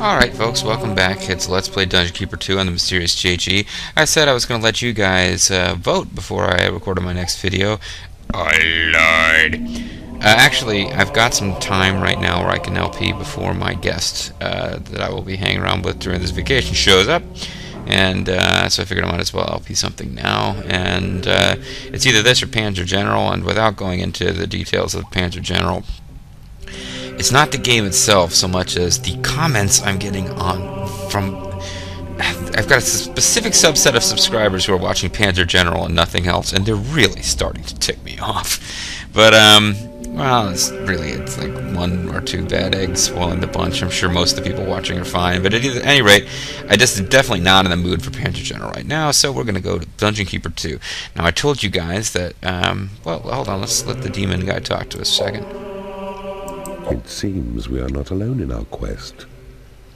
Alright folks, welcome back. It's Let's Play Dungeon Keeper 2 on the Mysterious JG. I said I was going to let you guys vote before I recorded my next video. I lied. Actually, I've got some time right now where I can LP before my guest that I will be hanging around with during this vacation shows up. And so I figured I might as well LP something now. And it's either this or Panzer General, and without going into the details of Panzer General, it's not the game itself so much as the comments I'm getting from... I've got a specific subset of subscribers who are watching Panzer General and nothing else, and they're really starting to tick me off. But, well, it's like one or two bad eggs spoiling the bunch. I'm sure most of the people watching are fine. But at any rate, I just am definitely not in the mood for Panzer General right now, so we're going to go to Dungeon Keeper 2. Now, I told you guys that, well, hold on, let's let the demon guy talk to us a second. It seems we are not alone in our quest.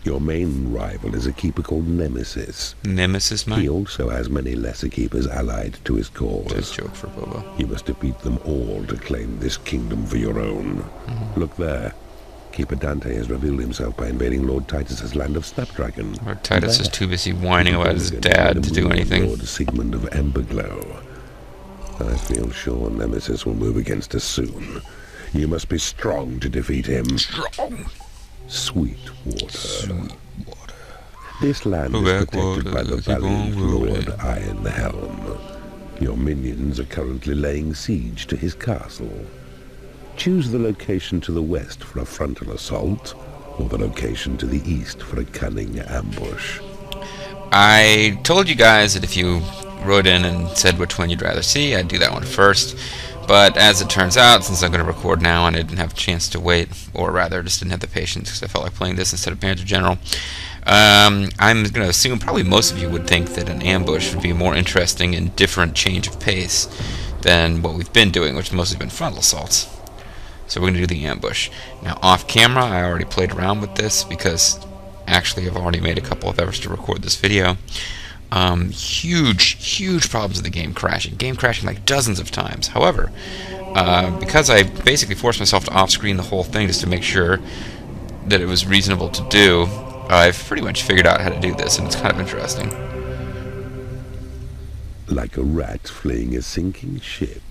Your main rival is a keeper called Nemesis. Nemesis, mate? He also has many lesser keepers allied to his cause. Just a joke for Bobo. You must defeat them all to claim this kingdom for your own. Look there. Keeper Dante has revealed himself by invading Lord Titus's land of Snapdragon. Lord Titus is too busy whining about his dad to do anything. Lord Sigmund of Emberglow. I feel sure Nemesis will move against us soon. You must be strong to defeat him. Strong. Sweetwater. Sweetwater. This land is protected by the valiant Lord Ironhelm. Your minions are currently laying siege to his castle. Choose the location to the west for a frontal assault, or the location to the east for a cunning ambush. I told you guys that if you wrote in and said which one you'd rather see, I'd do that one first. But as it turns out, since I'm going to record now and I didn't have a chance to wait, or rather, just didn't have the patience because I felt like playing this instead of Panzer General, I'm going to assume probably most of you would think that an ambush would be a more interesting and different change of pace than what we've been doing, which has mostly been frontal assaults. So we're going to do the ambush. Now, off camera, I already played around with this because actually I've already made a couple of efforts to record this video. Huge problems with the game crashing. Game crashing like dozens of times. However, because I basically forced myself to off-screen the whole thing just to make sure that it was reasonable to do, I've pretty much figured out how to do this, and it's kind of interesting. Like a rat fleeing a sinking ship,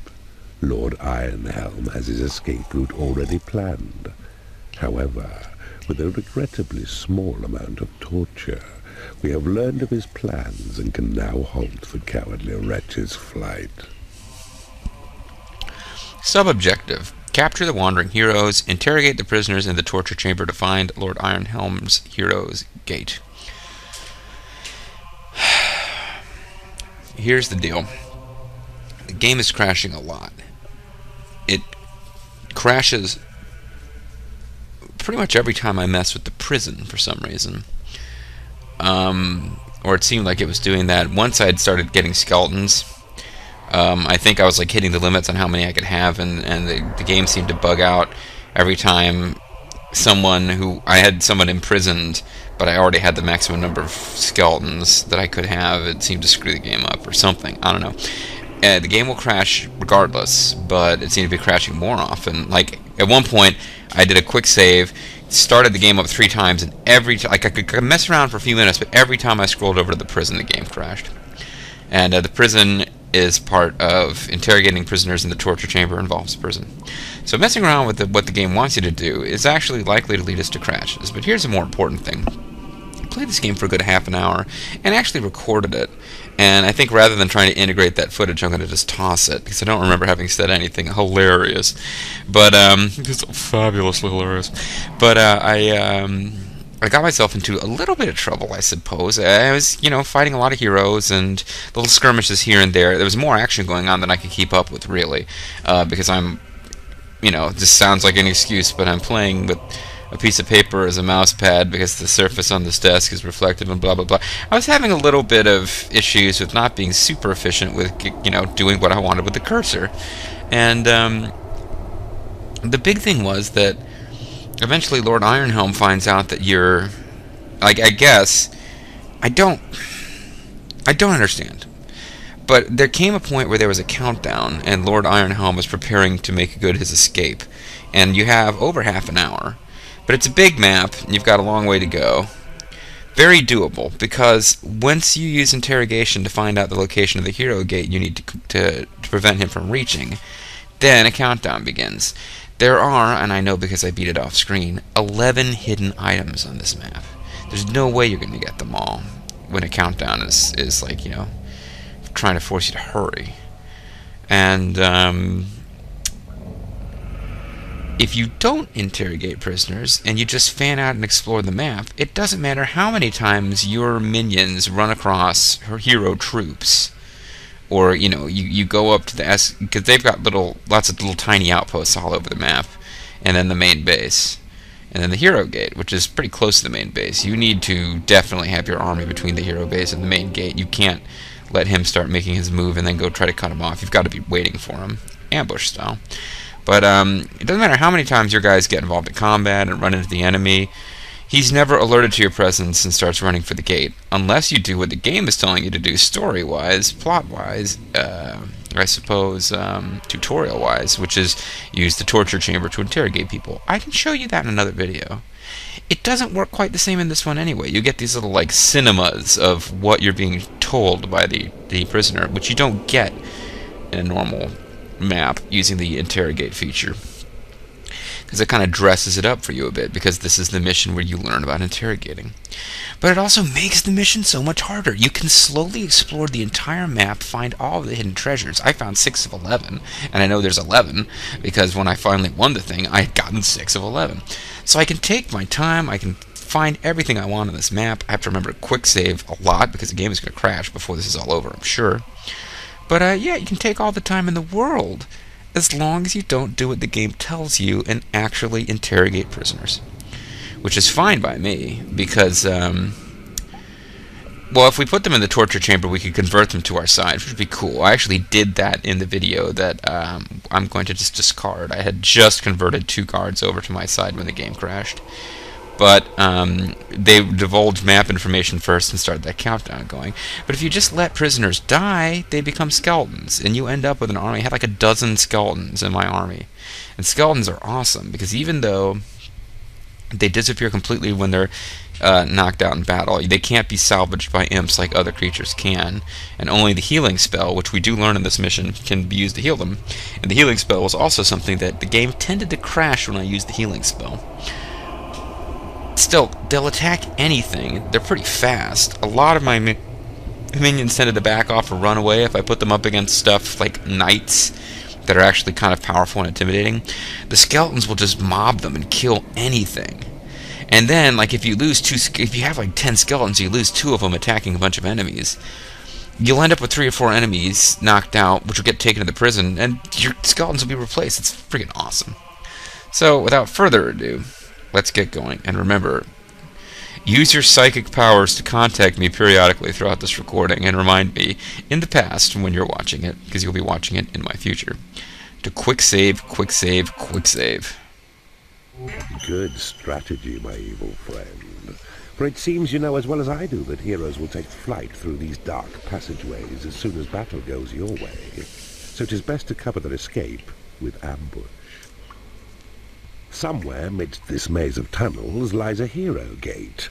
Lord Ironhelm has his escape route already planned. However, with a regrettably small amount of torture, we have learned of his plans and can now halt the cowardly wretch's flight. Sub-objective. Capture the wandering heroes, interrogate the prisoners in the torture chamber to find Lord Ironhelm's hero's gate. Here's the deal. The game is crashing a lot. It crashes pretty much every time I mess with the prison for some reason. Or it seemed like it was doing that. Once I'd started getting skeletons, I think I was like hitting the limits on how many I could have, and the game seemed to bug out every time I had someone imprisoned, but I already had the maximum number of skeletons that I could have. It seemed to screw the game up or something. I don't know. The game will crash regardless, but it seemed to be crashing more often. Like, at one point, I did a quick save, started the game up 3 times, and every time, like, I could mess around for a few minutes, but every time I scrolled over to the prison, the game crashed. And the prison is part of interrogating prisoners in the torture chamber involves prison. So messing around with what the game wants you to do is actually likely to lead us to crashes. But here's a more important thing. I played this game for a good half an hour and actually recorded it. And I think rather than trying to integrate that footage, I'm going to just toss it, because I don't remember having said anything hilarious. But, it's fabulously hilarious. But, I got myself into a little bit of trouble, I suppose. I was, fighting a lot of heroes and little skirmishes here and there. There was more action going on than I could keep up with, really. Because I'm, this sounds like an excuse, but I'm playing with a piece of paper as a mouse pad because the surface on this desk is reflective and blah blah blah. I was having a little bit of issues with not being super efficient with doing what I wanted with the cursor, and the big thing was that eventually Lord Ironhelm finds out that you're, like, I guess I don't understand. But there came a point where there was a countdown and Lord Ironhelm was preparing to make good his escape, and you have over half an hour. But it's a big map, and you've got a long way to go. Very doable, because once you use interrogation to find out the location of the hero gate you need to prevent him from reaching, then a countdown begins. There are, and I know because I beat it off screen, 11 hidden items on this map. There's no way you're going to get them all when a countdown is like, you know, trying to force you to hurry. And if you don't interrogate prisoners and you just fan out and explore the map, it doesn't matter how many times your minions run across her hero troops, or you know, you go up to the because they've got lots of little tiny outposts all over the map, and then the main base, and then the hero gate, which is pretty close to the main base. You need to definitely have your army between the hero base and the main gate. You can't let him start making his move and then go try to cut him off. You've got to be waiting for him, ambush style. But it doesn't matter how many times your guys get involved in combat and run into the enemy, he's never alerted to your presence and starts running for the gate, unless you do what the game is telling you to do story-wise, plot-wise, I suppose tutorial-wise, which is use the torture chamber to interrogate people. I can show you that in another video. It doesn't work quite the same in this one anyway. You get these little like cinemas of what you're being told by the prisoner, which you don't get in a normal map using the interrogate feature, because it kind of dresses it up for you a bit, because this is the mission where you learn about interrogating. But it also makes the mission so much harder. You can slowly explore the entire map, find all of the hidden treasures. I found 6 of 11, and I know there's 11 because when I finally won the thing, I had gotten 6 of 11. So I can take my time, I can find everything I want on this map. I have to remember to quick save a lot because the game is going to crash before this is all over, I'm sure. But yeah, you can take all the time in the world as long as you don't do what the game tells you and actually interrogate prisoners. Which is fine by me, because, well, if we put them in the torture chamber, we could convert them to our side, which would be cool. I actually did that in the video that I'm going to just discard. I had just converted 2 guards over to my side when the game crashed. But they divulged map information first and started that countdown going. But if you just let prisoners die, they become skeletons, and you end up with an army. I had like a dozen skeletons in my army. And skeletons are awesome, because even though they disappear completely when they're knocked out in battle, they can't be salvaged by imps like other creatures can. And only the healing spell, which we do learn in this mission, can be used to heal them. And the healing spell was also something that the game tended to crash when I used the healing spell. Still, they'll attack anything. They're pretty fast. A lot of my minions tended to back off or run away if I put them up against stuff like knights that are actually kind of powerful and intimidating. The skeletons will just mob them and kill anything. And then, like, if you have like 10 skeletons, you lose 2 of them attacking a bunch of enemies, you'll end up with 3 or 4 enemies knocked out, which will get taken to the prison, and your skeletons will be replaced. It's freaking awesome. So, without further ado, let's get going. And remember, use your psychic powers to contact me periodically throughout this recording and remind me in the past when you're watching it, because you'll be watching it in my future, to quick save, quick save, quick save. Good strategy, my evil friend. For it seems you know as well as I do that heroes will take flight through these dark passageways as soon as battle goes your way. So it is best to cover their escape with ambush. Somewhere midst this maze of tunnels lies a hero gate.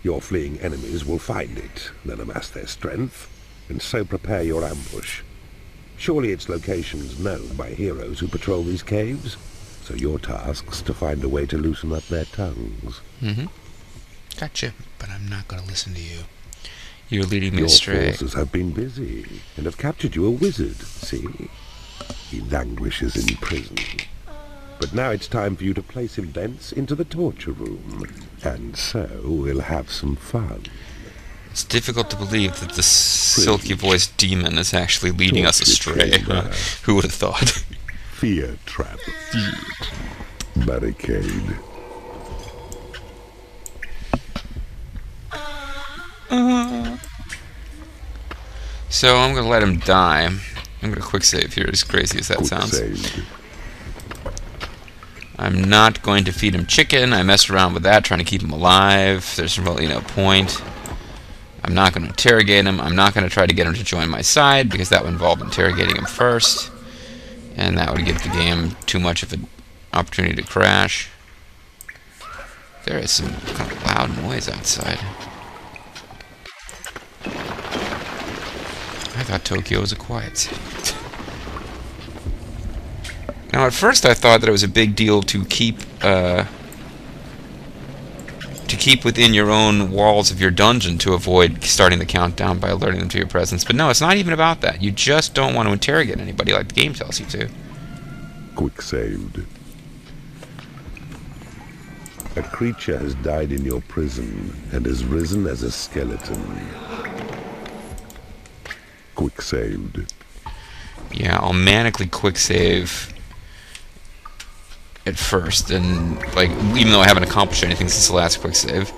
Your fleeing enemies will find it, then amass their strength, and so prepare your ambush. Surely its location is known by heroes who patrol these caves, so your task's to find a way to loosen up their tongues. Gotcha, but I'm not going to listen to you. You're leading me astray. Your forces have been busy, and have captured you a wizard, see? He languishes in prison. But now it's time for you to place him thence into the torture room, and so we'll have some fun. It's difficult to believe that the silky-voiced demon is actually leading us astray. Who would have thought? Fear trap. Barricade. So I'm going to let him die. I'm going to quick save here, as crazy as that Quick sounds. save. I'm not going to feed him chicken. I messed around with that, trying to keep him alive. There's really no point. I'm not going to interrogate him. I'm not going to try to get him to join my side, because that would involve interrogating him first. And that would give the game too much of an opportunity to crash. There is some kind of loud noise outside. I thought Tokyo was a quiet city. Now, at first, I thought that it was a big deal to keep within your own walls of your dungeon to avoid starting the countdown by alerting them to your presence. But no, it's not even about that. You just don't want to interrogate anybody like the game tells you to. Quick saved. A creature has died in your prison and has risen as a skeleton. Quick saved. Yeah, I'll manically quick save at first, and like even though I haven't accomplished anything since the last quick save,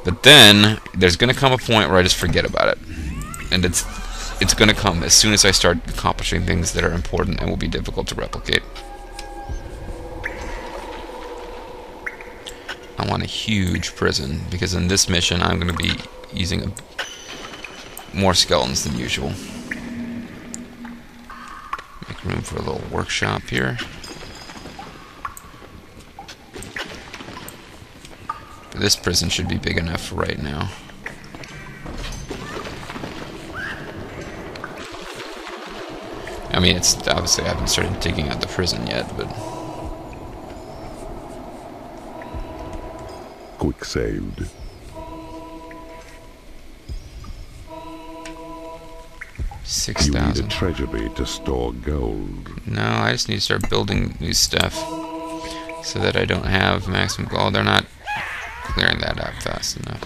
but then there's gonna come a point where I just forget about it, and it's gonna come as soon as I start accomplishing things that are important and will be difficult to replicate. I want a huge prison because in this mission I'm gonna be using more skeletons than usual. Make room for a little workshop here. This prison should be big enough for right now. I mean, it's obviously I haven't started digging out the prison yet, but Quick saved. You need a 6,000. treasury to store gold. No, I just need to start building new stuff so that I don't have maximum gold. They're not clearing that up fast enough.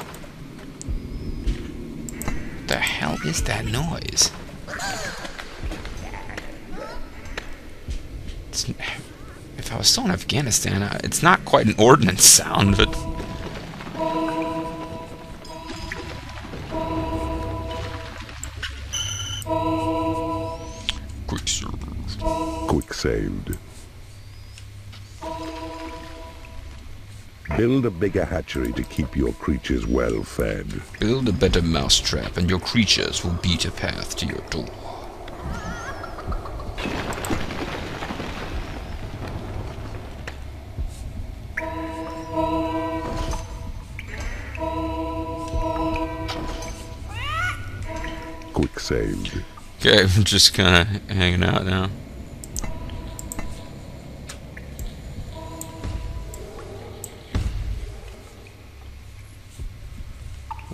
The hell is that noise? If I was still in Afghanistan, it's not quite an ordnance sound, but quick serve. Quick saved. Build a bigger hatchery to keep your creatures well fed. Build a better mousetrap, and your creatures will beat a path to your door. Quick saved. Okay, I'm just kind of hanging out now.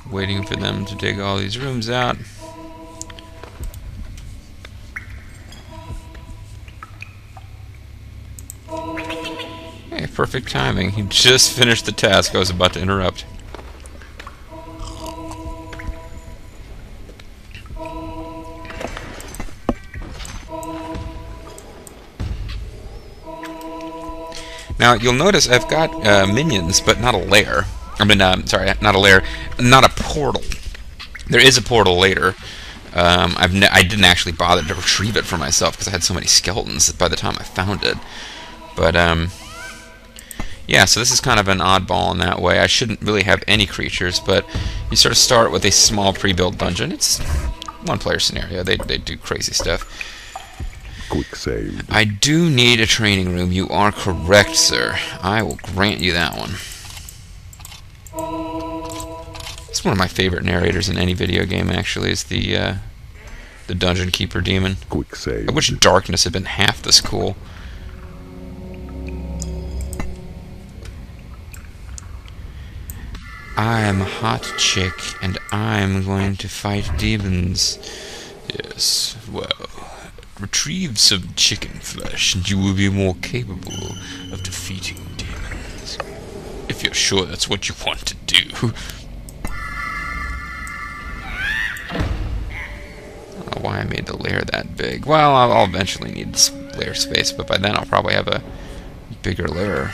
Waiting for them to dig all these rooms out. Hey, perfect timing. He just finished the task I was about to interrupt. Now, you'll notice I've got minions, but not a lair. I mean, sorry, not a lair, not a portal. There is a portal later. I didn't actually bother to retrieve it for myself because I had so many skeletons by the time I found it. But, yeah, so this is kind of an oddball in that way. I shouldn't really have any creatures, but you sort of start with a small pre-built dungeon. It's one-player scenario. They do crazy stuff. Quick save. I do need a training room. You are correct, sir. I will grant you that one. It's one of my favorite narrators in any video game, actually, is the Dungeon Keeper demon. Quick save. I wish Darkness had been half this cool. I am a hot chick, and I'm going to fight demons. Yes, well, retrieve some chicken flesh, and you will be more capable of defeating demons. If you're sure that's what you want to do. I don't know why I made the lair that big. Well, I'll eventually need lair space, but by then I'll probably have a bigger lair.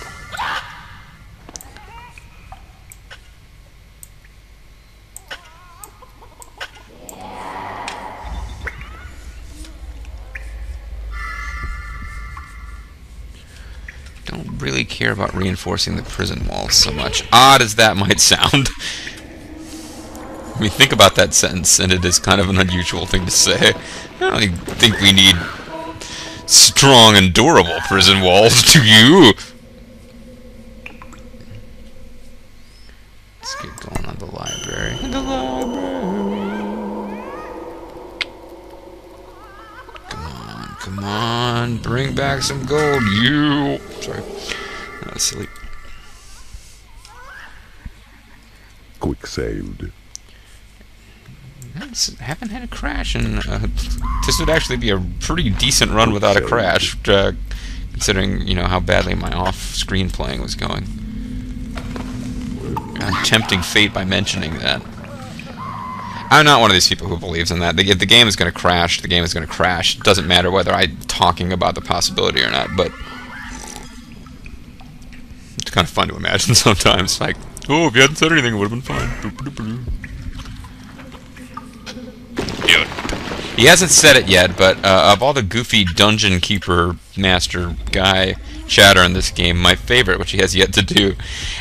Don't really care about reinforcing the prison walls so much. Odd as that might sound. I mean, think about that sentence, and it is kind of an unusual thing to say. I don't even think we need strong and durable prison walls, do you? Let's get going on the library. The library. Bring back some gold, you. Sorry. That was silly. Quick saved. Haven't had a crash, and this would actually be a pretty decent run without a crash, considering, you know, how badly my off-screen playing was going. I'm tempting fate by mentioning that. I'm not one of these people who believes in that. If the game is going to crash, the game is going to crash. It doesn't matter whether I'm talking about the possibility or not, but it's kind of fun to imagine sometimes. Like, oh, if you hadn't said anything, it would have been fine. He hasn't said it yet, but of all the goofy dungeon keeper master guy chatter in this game, my favorite, which he has yet to do,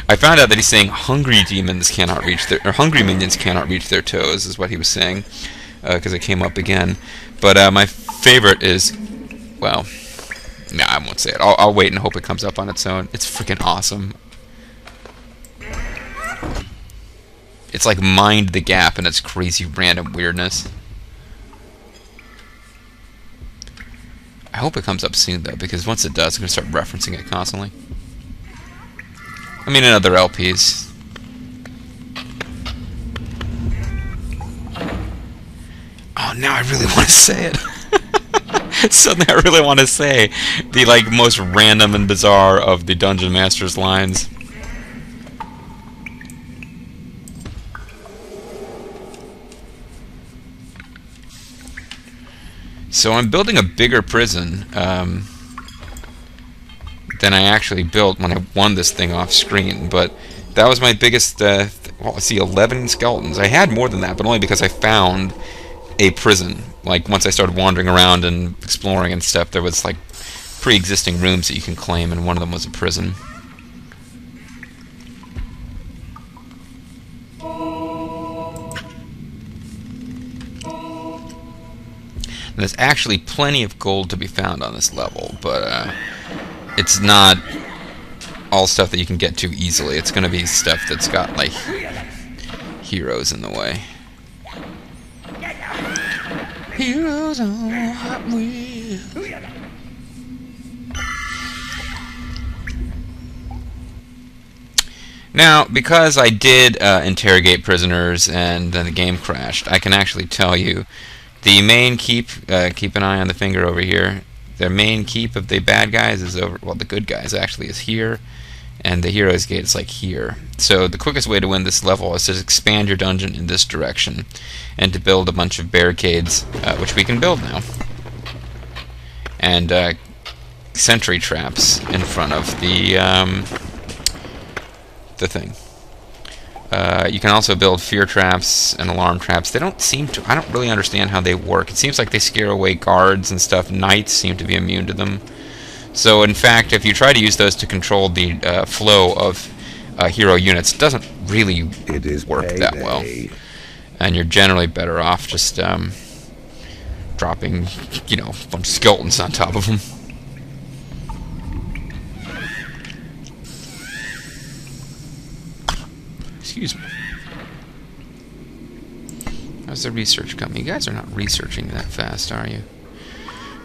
I found out that he's saying hungry demons cannot reach their, or hungry minions cannot reach their toes, is what he was saying, because it came up again. But my favorite is, well, no, I won't say it. I'll wait and hope it comes up on its own. It's freaking awesome. It's like Mind the Gap and its crazy random weirdness. I hope it comes up soon, though, because once it does, I'm going to start referencing it constantly. I mean, in other LPs. Oh, now I really want to say it. Suddenly I really want to say the, like, most random and bizarre of the Dungeon Master's lines. So I'm building a bigger prison than I actually built when I won this thing off screen, but that was my biggest, well, let's see, 11 skeletons. I had more than that, but only because I found a prison. Like, once I started wandering around and exploring and stuff, there was, like, pre-existing rooms that you can claim, and one of them was a prison. And there's actually plenty of gold to be found on this level, but it's not all stuff that you can get to easily. It's going to be stuff that's got, like, heroes in the way. Heroes on Hot Wheels. Now, because I did interrogate prisoners and then the game crashed, I can actually tell you the main keep an eye on the finger over here. The main keep of the bad guys is over, well, the good guys actually is here, and the hero's gate is like here. So the quickest way to win this level is to expand your dungeon in this direction and to build a bunch of barricades, which we can build now, and sentry traps in front of the thing. You can also build fear traps and alarm traps. They don't seem to... I don't really understand how they work. It seems like they scare away guards and stuff. Knights seem to be immune to them. So, in fact, if you try to use those to control the flow of hero units, it doesn't really work that well. And you're generally better off just dropping, you know, a bunch of skeletons on top of them. Excuse me. How's the research coming? You guys are not researching that fast, are you?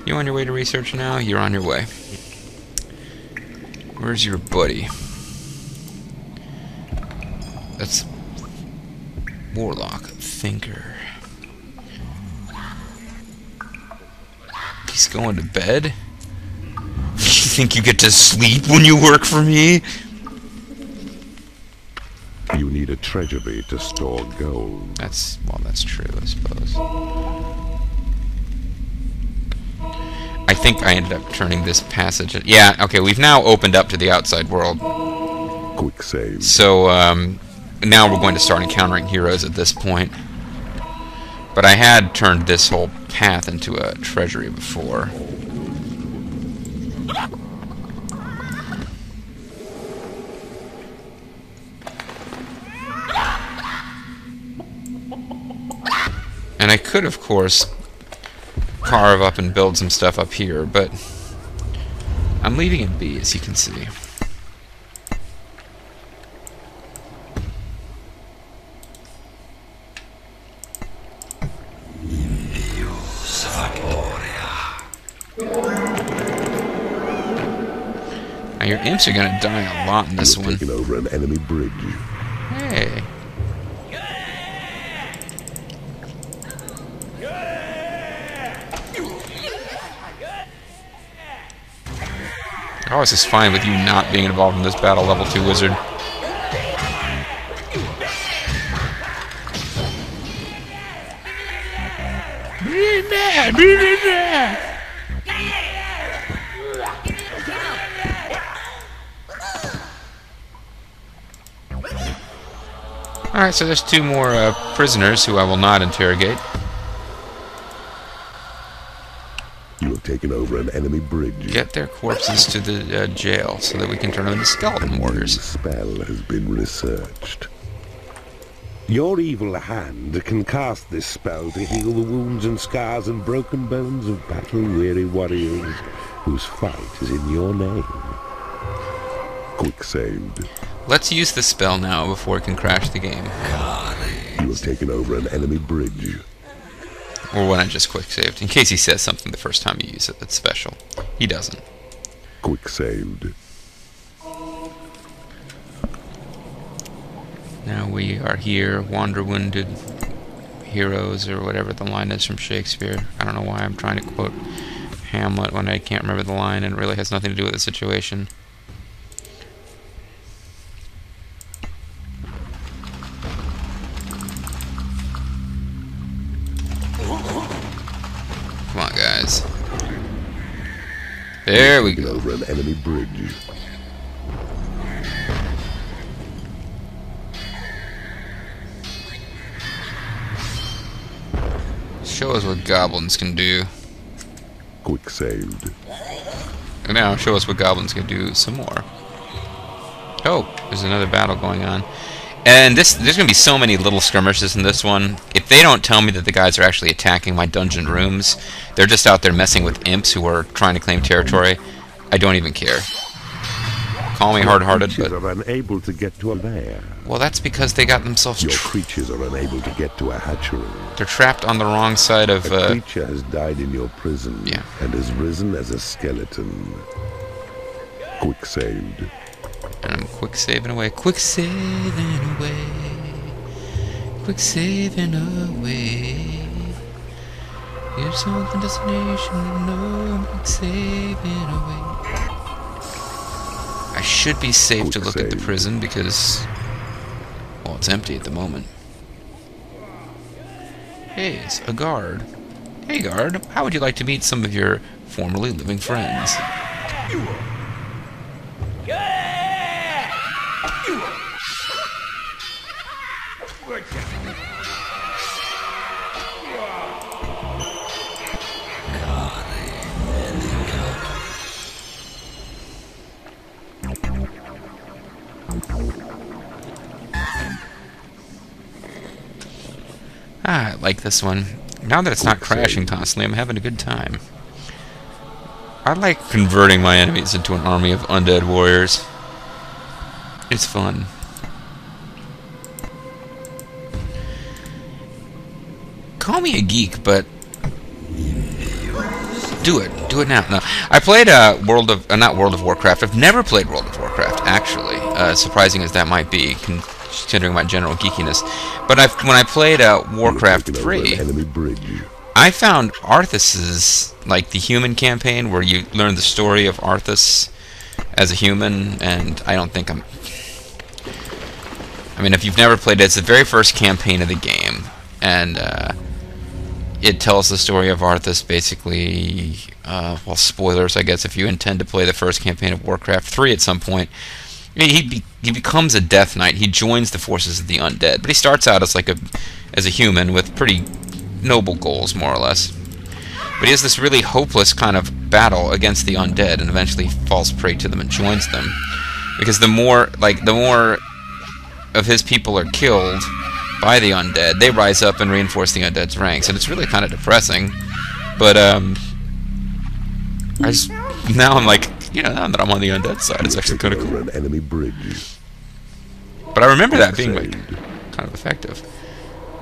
You on your way to research now? You're on your way. Where's your buddy? That's Warlock Thinker. He's going to bed? You think you get to sleep when you work for me? You need a treasury to store gold. That's, well, that's true, I suppose. I think I ended up turning this passage... Yeah, okay, we've now opened up to the outside world. Quick save. So, now we're going to start encountering heroes at this point. But I had turned this whole path into a treasury before. And I could, of course, carve up and build some stuff up here, but I'm leaving it be, as you can see. Your imps are gonna die a lot in this one. Taking over an enemy bridge. Hey. Oh, this is fine with you not being involved in this battle, level 2 wizard. Alright, so there's 2 more prisoners who I will not interrogate. You have taken over an enemy bridge. Get their corpses to the jail so that we can turn them into skeleton warriors. The spell has been researched. Your evil hand can cast this spell to heal the wounds and scars and broken bones of battle-weary warriors whose fight is in your name. Quick saved. Let's use the spell now before it can crash the game. You have taken over an enemy bridge. Or when I just quick saved, in case he says something the first time you use it that's special. He doesn't. Quick saved. Now we are here, wander-wounded heroes, or whatever the line is from Shakespeare. I don't know why I'm trying to quote Hamlet when I can't remember the line, and it really has nothing to do with the situation. Come on, guys. There we go. Over an enemy bridge. Show us what goblins can do. Quick saved. And now show us what goblins can do some more. Oh, there's another battle going on. And there's going to be so many little skirmishes in this one. If they don't tell me that the guys are actually attacking my dungeon rooms, they're just out there messing with imps who are trying to claim territory, I don't even care. Call me hard-hearted, but... are unable to get to a lair. Well, that's because they got themselves... Your creatures are unable to get to a hatchery. They're trapped on the wrong side of... A creature has died in your prison, yeah, and has risen as a skeleton. Quick saved. And I'm quick saving away. Quick saving away. Quick saving away. Here's something destination. No, I'm quick saving away. I should be safe to look at the prison because, well, it's empty at the moment. Hey, it's a guard. Hey, guard. How would you like to meet some of your formerly living friends? I like this one. Now that it's not crashing constantly, I'm having a good time. I like converting my enemies into an army of undead warriors. It's fun. Call me a geek, but do it. Do it now. No, I played not World of Warcraft. I've never played World of Warcraft, actually. Surprising as that might be, considering my general geekiness. But when I played Warcraft 3, I found Arthas's, like the human campaign, where you learn the story of Arthas as a human, and I don't think I mean, if you've never played it, it's the very first campaign of the game, and it tells the story of Arthas, basically, well, spoilers, I guess, if you intend to play the first campaign of Warcraft 3 at some point. He becomes a Death Knight. He joins the forces of the undead, but he starts out as as a human with pretty noble goals, more or less. But he has this really hopeless kind of battle against the undead, and eventually falls prey to them and joins them, because the more of his people are killed by the undead, they rise up and reinforce the undead's ranks, and it's really kind of depressing. But now I'm like, you know, now that I'm on the undead side, it's actually kind of cool. Enemy bridge. But I remember that being like kind of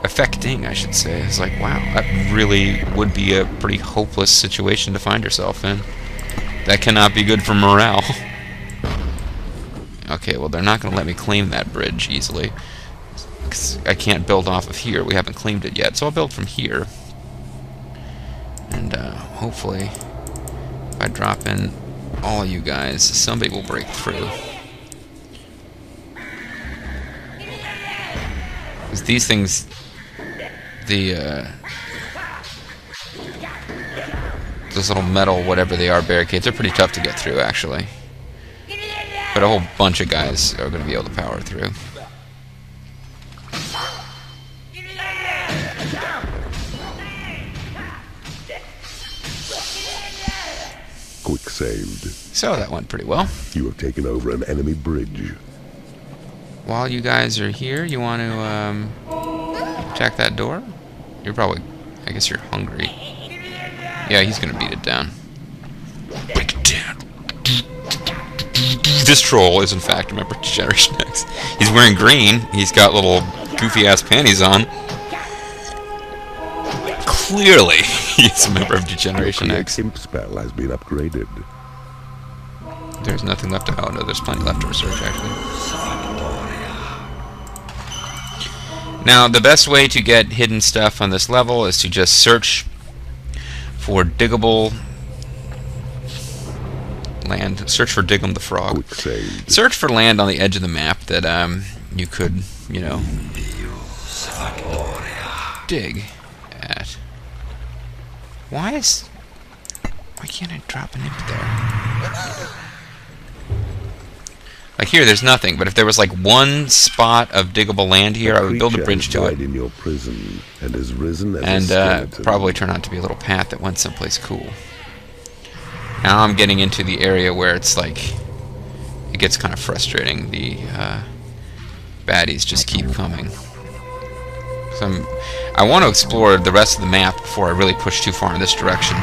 affecting, I should say. It's like, wow, that really would be a pretty hopeless situation to find yourself in. That cannot be good for morale. Okay, well, they're not going to let me claim that bridge easily. 'Cause I can't build off of here. We haven't claimed it yet. So I'll build from here. And hopefully, if I drop in all you guys, somebody will break through. Because these things, those little metal, whatever they are, barricades are pretty tough to get through, actually. But a whole bunch of guys are going to be able to power through. Quick saved. So that went pretty well. You have taken over an enemy bridge. While you guys are here, you want to attack that door? You're probably, I guess you're hungry. Yeah, he's going to beat it down. Break it down. This troll is, in fact, a member of Generation X. He's wearing green. He's got little goofy-ass panties on. Clearly, he's a member of Generation X. Imp spell has been upgraded. There's nothing left to... Oh, no, there's plenty left to research, actually. Now, the best way to get hidden stuff on this level is to just search for diggable land. Search for Diggum the Frog. Search for land on the edge of the map that you could, you know, dig at. Why can't I drop an imp there? Like here, there's nothing. But if there was like one spot of diggable land here, I would build a bridge to it. In your prison and has risen as probably turn out to be a little path that went someplace cool. Now I'm getting into the area where it's like it gets kind of frustrating. The baddies just keep coming. So I want to explore the rest of the map before I really push too far in this direction.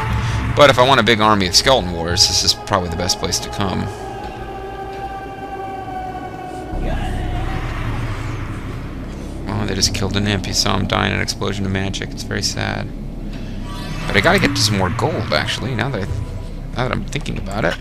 But if I want a big army of skeleton wars, this is probably the best place to come. Oh, they just killed an imp. You saw him die in an explosion of magic. It's very sad. But I gotta get to some more gold, actually, now that I'm thinking about it.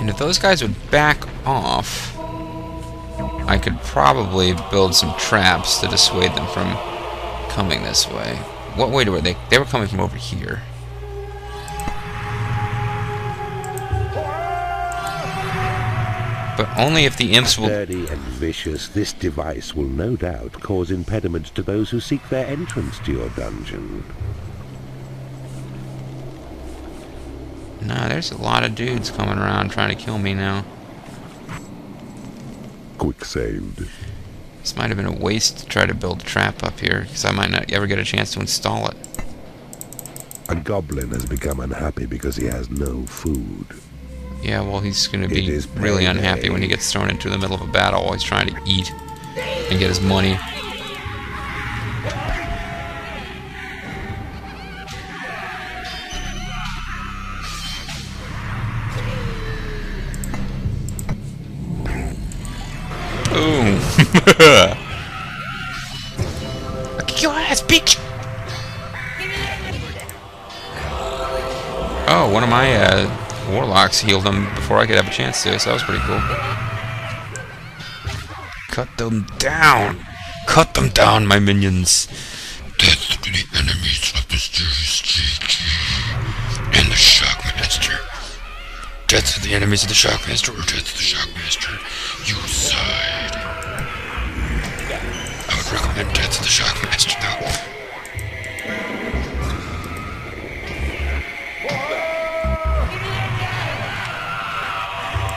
And if those guys would back off, I could probably build some traps to dissuade them from coming this way. What way were they? They were coming from over here. But only if the imps will... Sturdy and vicious, this device will no doubt cause impediments to those who seek their entrance to your dungeon. No, there's a lot of dudes coming around trying to kill me now. Quick saved. This might have been a waste to try to build a trap up here, because I might not ever get a chance to install it. A goblin has become unhappy because he has no food. Yeah, well, he's going to be really unhappy when he gets thrown into the middle of a battle while he's trying to eat and get his money. Boom! I'll kick your ass, bitch! Oh, one of my warlocks healed them before I could have a chance to, so that was pretty cool. Cut them down! Cut them down, my minions! Death to the enemies of Mysterious G and the Shockmaster. Death to the enemies of the Shockmaster, or death to the Shockmaster. You side. I would recommend death to the Shockmaster, though.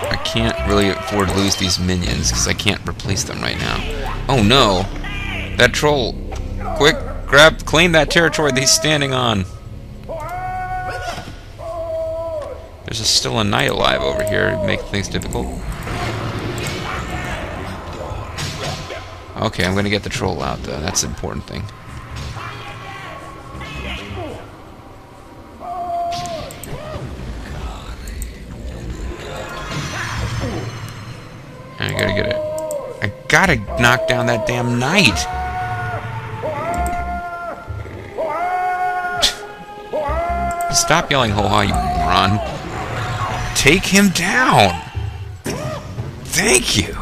I can't really afford to lose these minions because I can't replace them right now. Oh no! That troll! Quick, claim that territory that he's standing on. There's still a knight alive over here, making things difficult. Okay, I'm gonna get the troll out though. That's the important thing. I gotta get it. I gotta knock down that damn knight. Stop yelling ho-ha, you moron. Take him down! Thank you!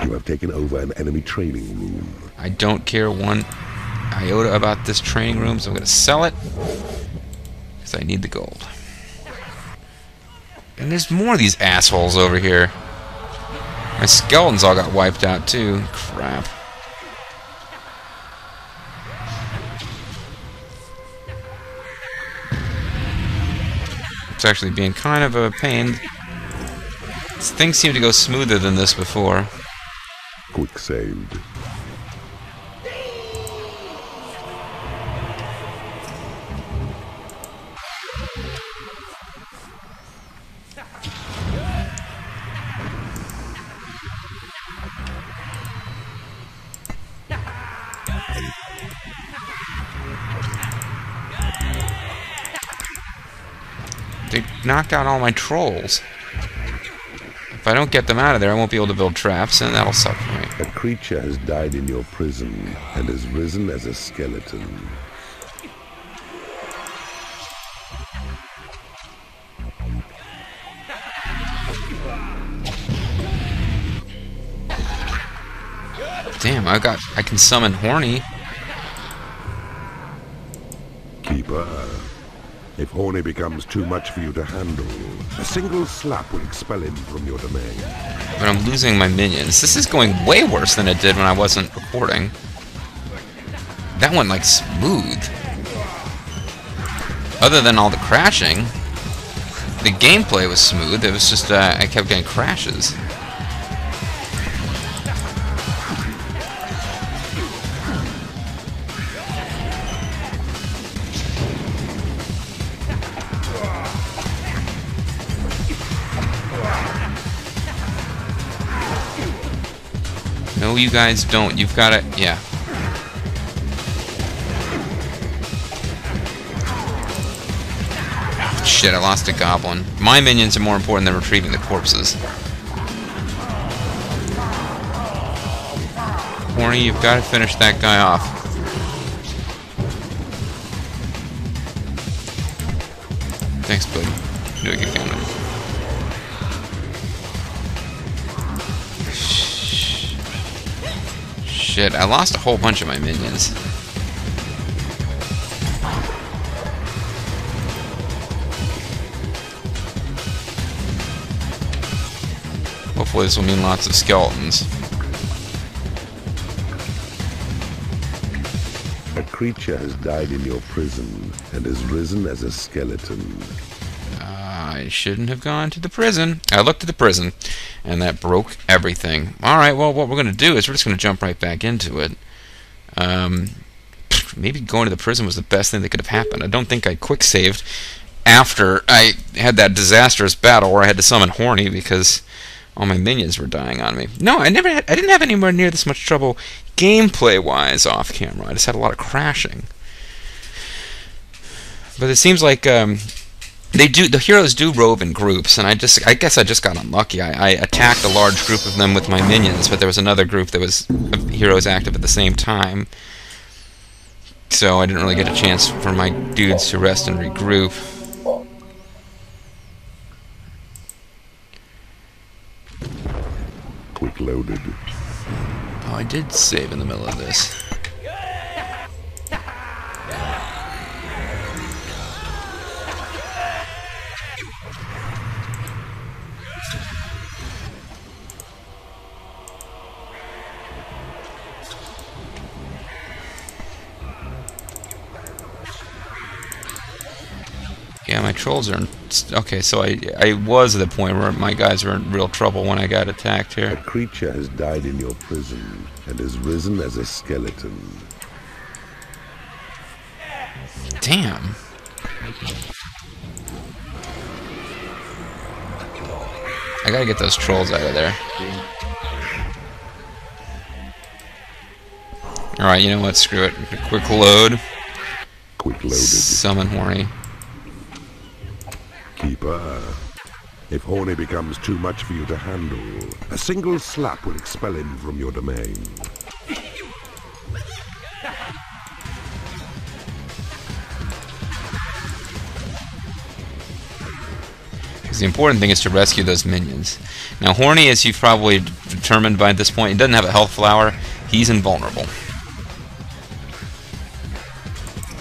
You have taken over an enemy training room. I don't care one iota about this training room, so I'm going to sell it. Because I need the gold. And there's more of these assholes over here. My skeletons all got wiped out too. Crap. It's actually being kind of a pain. Things seem to go smoother than this before. Quick saved. They knocked out all my trolls. If I don't get them out of there, I won't be able to build traps, and that'll suck for me. A creature has died in your prison and has risen as a skeleton. Damn, I can summon Horny. Keeper, if Horny becomes too much for you to handle, a single slap will expel him from your domain. But I'm losing my minions. This is going way worse than it did when I wasn't recording. That went like smooth. Other than all the crashing, the gameplay was smooth. It was just I kept getting crashes. No, you guys don't. You've got it. Yeah. Oh, shit, I lost a goblin. My minions are more important than retrieving the corpses. Horny, you've got to finish that guy off. Thanks, buddy. Do a good game. Shit, I lost a whole bunch of my minions. Hopefully this will mean lots of skeletons. A creature has died in your prison and has risen as a skeleton. I shouldn't have gone to the prison. I looked at the prison, and that broke everything. Alright, well, what we're going to do is we're just going to jump right back into it. Maybe going to the prison was the best thing that could have happened. I don't think I quick-saved after I had that disastrous battle where I had to summon Horny because all my minions were dying on me. No, I didn't have anywhere near this much trouble gameplay-wise off camera. I just had a lot of crashing. But it seems like the heroes do rove in groups, and I guess I just got unlucky. I attacked a large group of them with my minions, but there was another group that was heroes active at the same time. So I didn't really get a chance for my dudes to rest and regroup. Quick loaded. Oh, I did save in the middle of this. Yeah, my trolls are... Okay, so I was at the point where my guys were in real trouble when I got attacked here. A creature has died in your prison and has risen as a skeleton. Damn. I gotta get those trolls out of there. Alright, you know what? Screw it. Quick load. Quick loaded. Summon Horny. Keeper, if Horny becomes too much for you to handle, a single slap will expel him from your domain. The important thing is to rescue those minions. Now, Horny, as you've probably determined by this point, he doesn't have a health flower. He's invulnerable.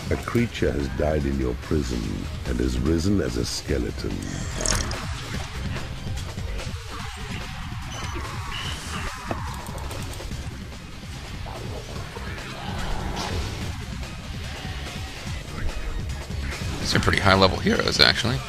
A creature has died in your prison and has risen as a skeleton. These are pretty high-level heroes, actually.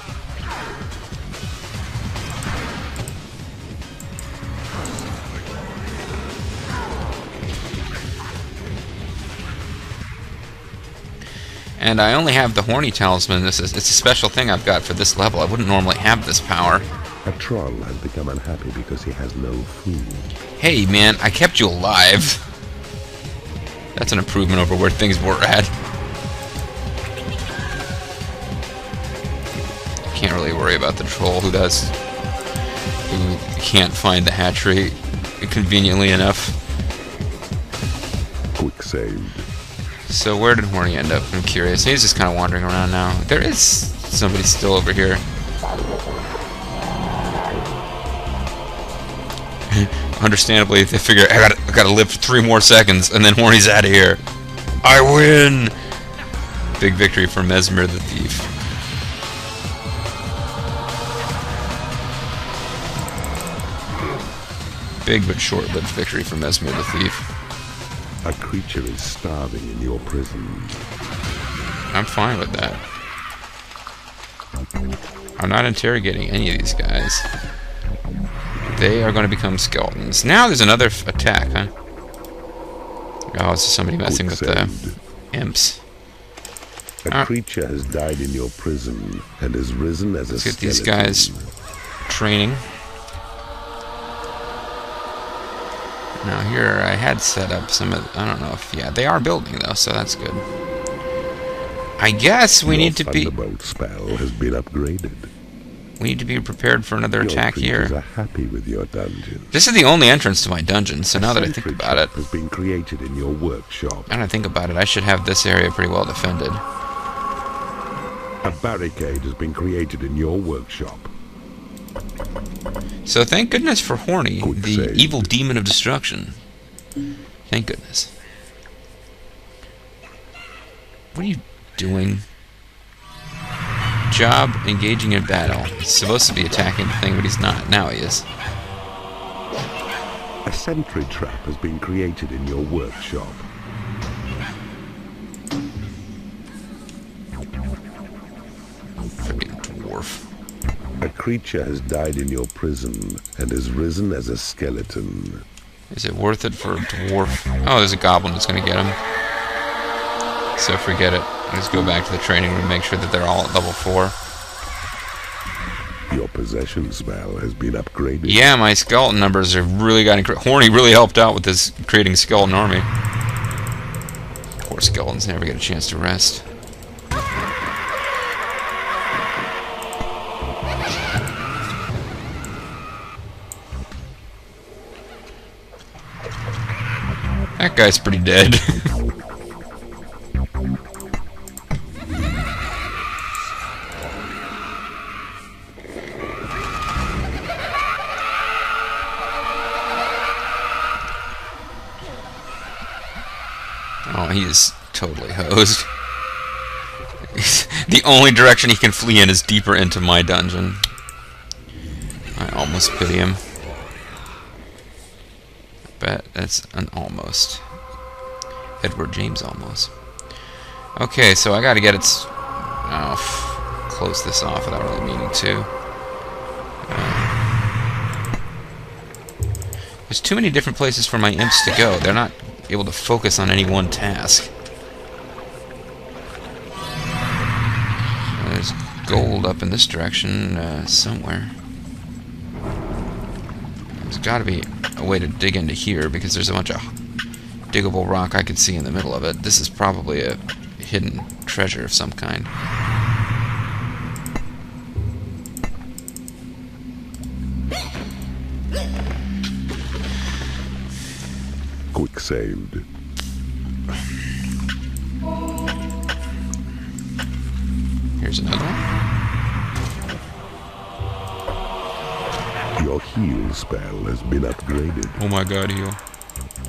And I only have the Horny Talisman. It's a special thing I've got for this level. I wouldn't normally have this power. A troll has become unhappy because he has no food. Hey, man, I kept you alive. That's an improvement over where things were at. Can't really worry about the troll who can't find the hatchery conveniently enough. Quick saved. So where did Horny end up? I'm curious. He's just kind of wandering around now. There is somebody still over here. Understandably, they figure I gotta live for 3 more seconds, and then Horny's out of here. I win! Big victory for Mesmer the Thief. Big but short-lived victory for Mesmer the Thief. A creature is starving in your prison. I'm fine with that. I'm not interrogating any of these guys. They are going to become skeletons. Now there's another attack, huh? Oh, it's just somebody messing with the imps. A creature has died in your prison and has risen as a skeleton. Let's get these guys training. Now here I had set up some of, I don't know if, yeah, they are building though, so that's good. I guess we need to be... Thunderbolt spell has been upgraded. We need to be prepared for another attack here. Your are happy with your dungeon. This is the only entrance to my dungeon, so now that I think about it... has been created in your workshop. Now that I think about it, I should have this area pretty well defended. A barricade has been created in your workshop. So thank goodness for Horny, the evil demon of destruction. Thank goodness. What are you doing? Job, engaging in battle. He's supposed to be attacking the thing, but he's not. Now he is. A sentry trap has been created in your workshop. Freaking dwarf. A creature has died in your prison and has risen as a skeleton. Is it worth it for a dwarf? Oh, there's a goblin that's going to get him. So forget it. Let's go back to the training room and make sure that they're all at level 4. Your possession spell has been upgraded. Yeah, my skeleton numbers have really got increased. Horny really helped out with this creating skeleton army. Poor skeletons never get a chance to rest. That guy's pretty dead. Oh, he is totally hosed. The only direction he can flee in is deeper into my dungeon. I almost pity him. Bet that's an almost. Edward James almost. Okay, so I gotta get it. Close this off without really meaning to. There's too many different places for my imps to go. They're not able to focus on any one task. There's gold up in this direction somewhere. There's got to be a way to dig into here because there's a bunch of diggable rock I can see in the middle of it. This is probably a hidden treasure of some kind. Quick saved. Here's another one. Your heal spell has been upgraded. Oh my god, heal.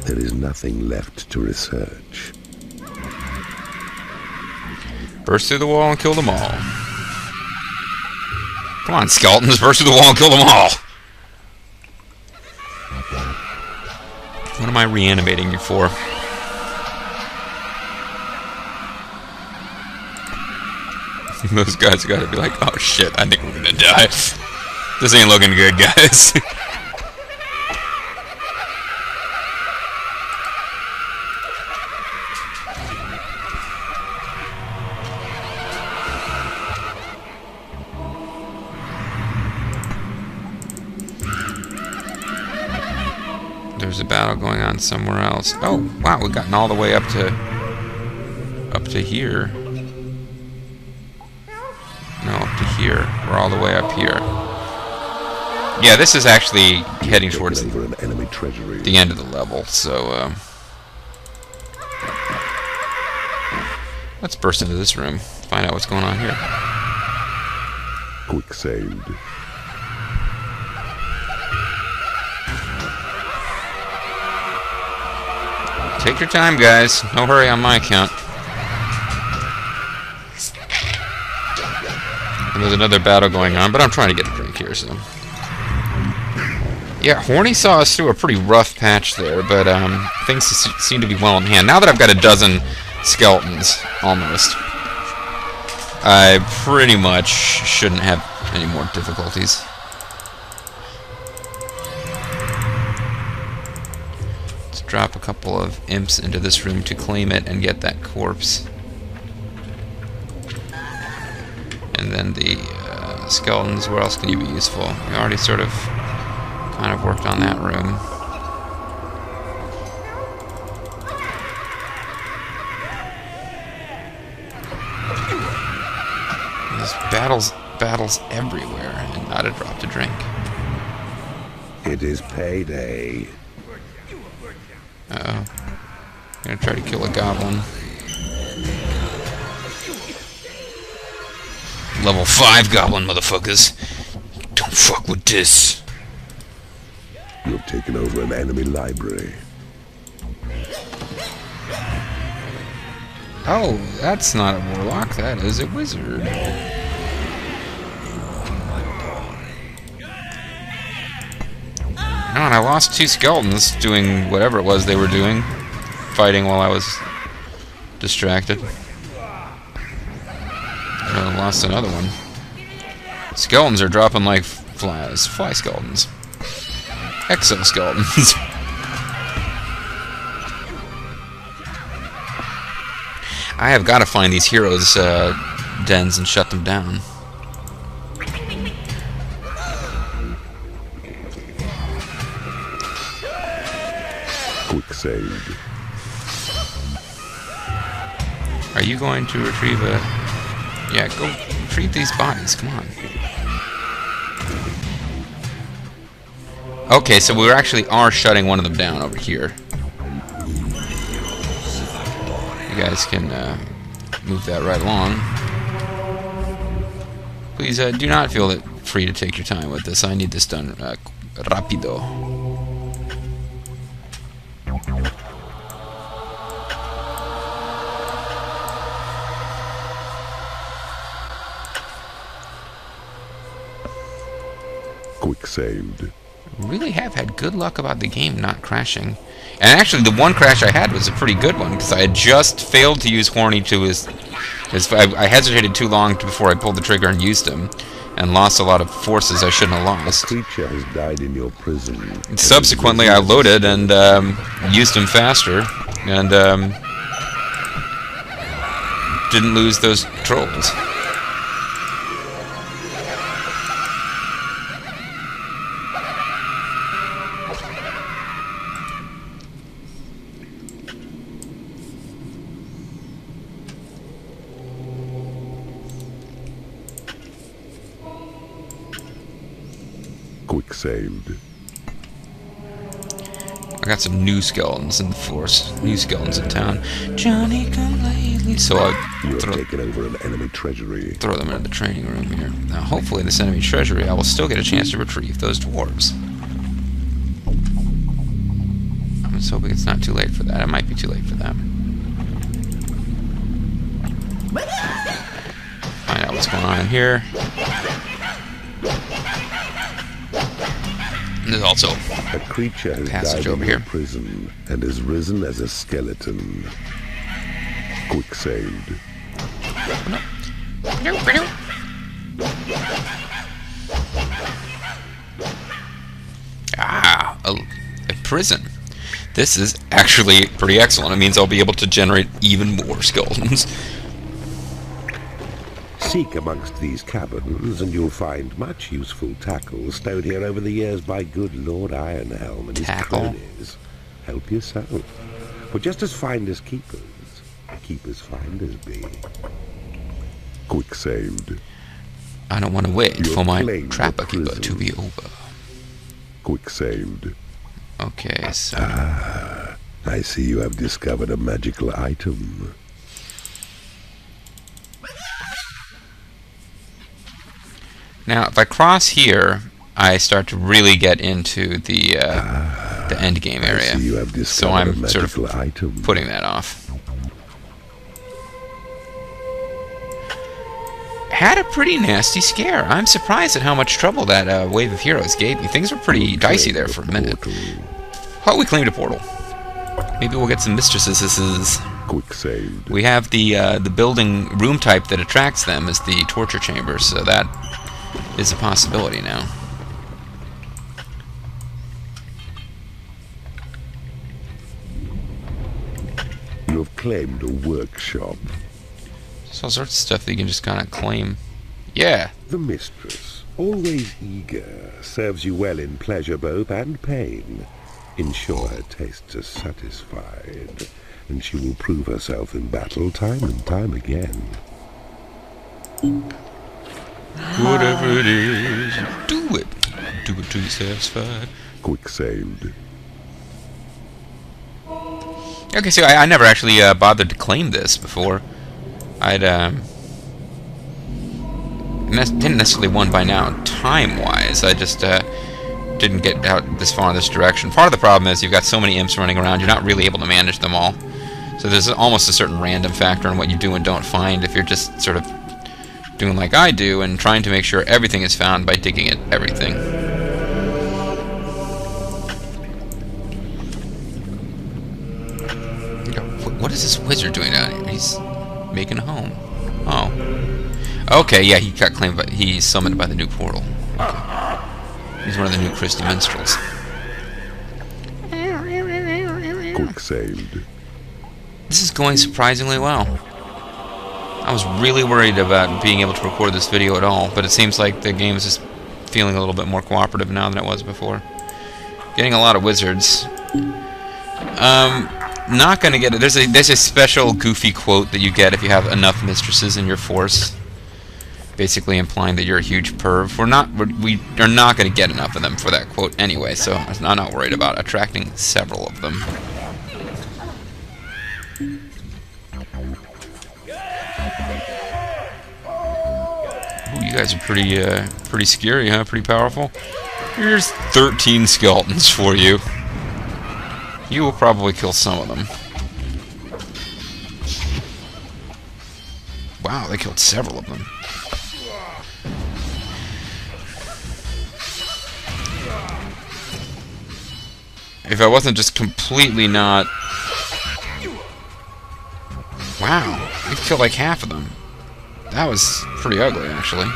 There is nothing left to research. Burst through the wall and kill them all. Come on, skeletons, burst through the wall and kill them all! What am I reanimating you for? Those guys gotta be like, oh shit, I think we're gonna die. This ain't looking good, guys. There's a battle going on somewhere else. Oh, wow, we've gotten all the way up to here. No, up to here. We're all the way up here. Yeah, this is actually heading towards an enemy treasury. the end of the level, so let's burst into this room, find out what's going on here. Quick saved. Take your time, guys. No hurry on my account. And there's another battle going on, but I'm trying to get a drink here, so... Yeah, Horny saw us through a pretty rough patch there, but things seem to be well in hand. Now that I've got a dozen skeletons, almost, I pretty much shouldn't have any more difficulties. Let's drop a couple of imps into this room to claim it and get that corpse. And then the skeletons, where else can you be useful? We already sort of kind of worked on that room. There's battles everywhere, and not a drop to drink. It is payday. Uh-oh. I'm gonna try to kill a goblin. Level 5 goblin, motherfuckers. Don't fuck with this. You've taken over an enemy library. Oh, that's not a warlock, that is a wizard. Oh, and I lost 2 skeletons doing whatever it was they were doing. Fighting while I was distracted. I lost another one. Skeletons are dropping like flies. Fly skeletons. Exoskeletons. I have got to find these heroes' dens and shut them down. Quick save. Are you going to retrieve a... Yeah, go retrieve these bodies, come on. Okay, so we actually are shutting one of them down over here. You guys can move that right along. Please do not feel free to take your time with this. I need this done rapido. Quick saved. Really have had good luck about the game not crashing. And actually, the one crash I had was a pretty good one, because I had just failed to use Horny to his I hesitated too long before I pulled the trigger and used him, and lost a lot of forces I shouldn't have lost. A creature has died in your prison. And subsequently, I loaded and used him faster, and didn't lose those trolls. Quick saved. I got some new skeletons in the force. New skeletons in town. Johnny come lately. So I You have taken over an enemy treasury. throw them into the training room here. Now, hopefully, in this enemy treasury, I will still get a chance to retrieve those dwarves. I'm just hoping it's not too late for that. It might be too late for that. Find out what's going on in here. And there's also A creature has passage died over in here. your prison and has risen as a skeleton. Quick saved. Ah, a prison. This is actually pretty excellent. It means I'll be able to generate even more skeletons. Seek amongst these caverns, and you'll find much useful tackle stowed here over the years by good Lord Ironhelm and his cronies. Help yourself. For just as finders keepers, keepers finders be. Quick saved. I don't want to wait You for have my claimed trapper the keeper prison. to be over. Quick saved. Okay, so I see you have discovered a magical item. now if I cross here, I start to really get into the end game I area. see you have So discovered a I'm sort magical of item. putting that off. Had a pretty nasty scare. I'm surprised at how much trouble that wave of heroes gave me. Things were pretty dicey there for a minute. Oh, we claimed a portal. Maybe we'll get some mistresses. Quick saved. We have the building room type that attracts them is the torture chamber, so that is a possibility now. You have claimed a workshop. There's all sorts of stuff that you can just kind of claim. Yeah. The mistress, always eager, serves you well in pleasure both and pain. Ensure her tastes are satisfied, and she will prove herself in battle time and time again. Whatever it is, do it. Do it till you're satisfied. Quick saved. Okay, so I never actually bothered to claim this before. I'd didn't necessarily won by now time-wise. I just didn't get out this far in this direction. Part of the problem is you've got so many imps running around, you're not really able to manage them all. So there's almost a certain random factor in what you do and don't find if you're just sort of doing like I do and trying to make sure everything is found by digging at everything. What is this wizard doing down here? He's making a home. Oh. Okay, yeah, he got claimed, but he's summoned by the new portal. Okay. He's one of the new Christie minstrels. Quick saved. This is going surprisingly well. I was really worried about being able to record this video at all, but it seems like the game is just feeling a little bit more cooperative now than it was before. Getting a lot of wizards. Not gonna get it. There's a special goofy quote that you get if you have enough mistresses in your force, basically implying that you're a huge perv. We are not gonna get enough of them for that quote anyway, so I'm not worried about attracting several of them. Ooh, you guys are pretty scary, huh? Pretty powerful. Here's 13 skeletons for you. You will probably kill some of them. Wow, they killed several of them. If I wasn't just completely not... Wow, we killed like half of them. That was pretty ugly, actually.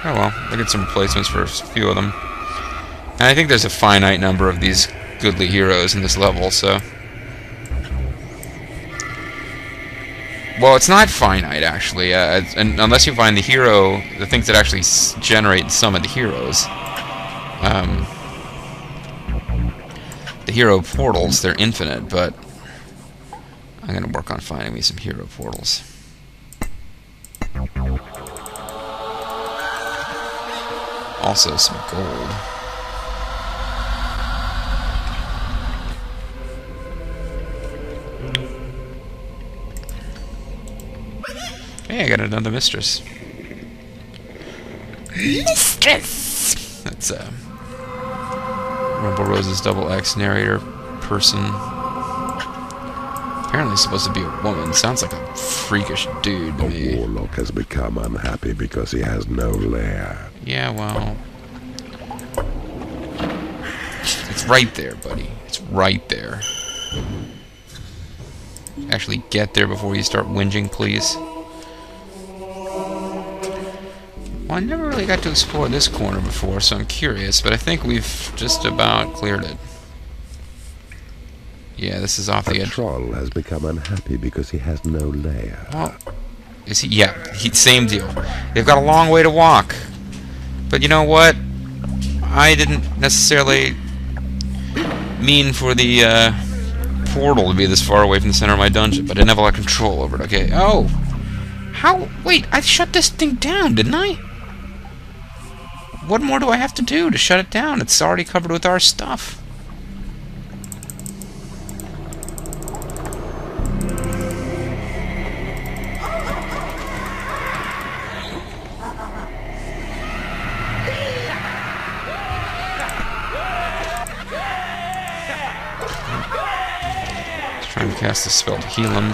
Oh well, I'll get some replacements for a few of them. And I think there's a finite number of these goodly heroes in this level, so... Well, it's not finite, actually, and unless you find the hero, the things that actually generate some of the heroes. The hero portals, they're infinite, but I'm going to work on finding me some hero portals. also some gold. Hey, I got another mistress. Mistress! That's Rumble Rose's double X narrator person. Apparently supposed to be a woman. Sounds like a freakish dude to me. A warlock has become unhappy because he has no lair. Yeah, well... It's right there, buddy. It's right there. Actually get there before you start whinging, please. Well, I never really got to explore this corner before, so I'm curious, but I think we've just about cleared it. Yeah, this is off the edge. A troll has become unhappy because he has no lair. Well, is he? Yeah, same deal. They've got a long way to walk. But you know what? I didn't necessarily mean for the portal to be this far away from the center of my dungeon, but I didn't have a lot of control over it, okay? Oh! How? Wait, I shut this thing down, didn't I? What more do I have to do to shut it down? It's already covered with our stuff. Let's try and cast a spell to heal him.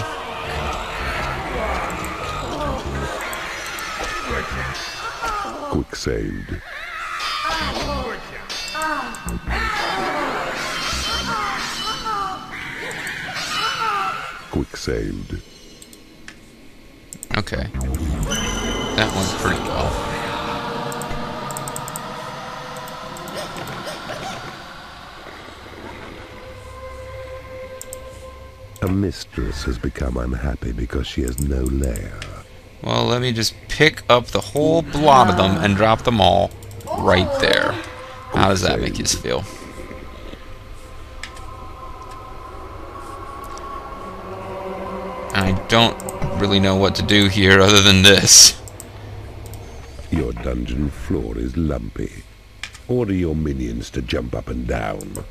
Quick saved. Quick saved. Okay. That went pretty well. A mistress has become unhappy because she has no lair. Well, let me just pick up the whole lot of them and drop them all right there. How does that make you feel? I don't really know what to do here other than this. Your dungeon floor is lumpy. Order your minions to jump up and down.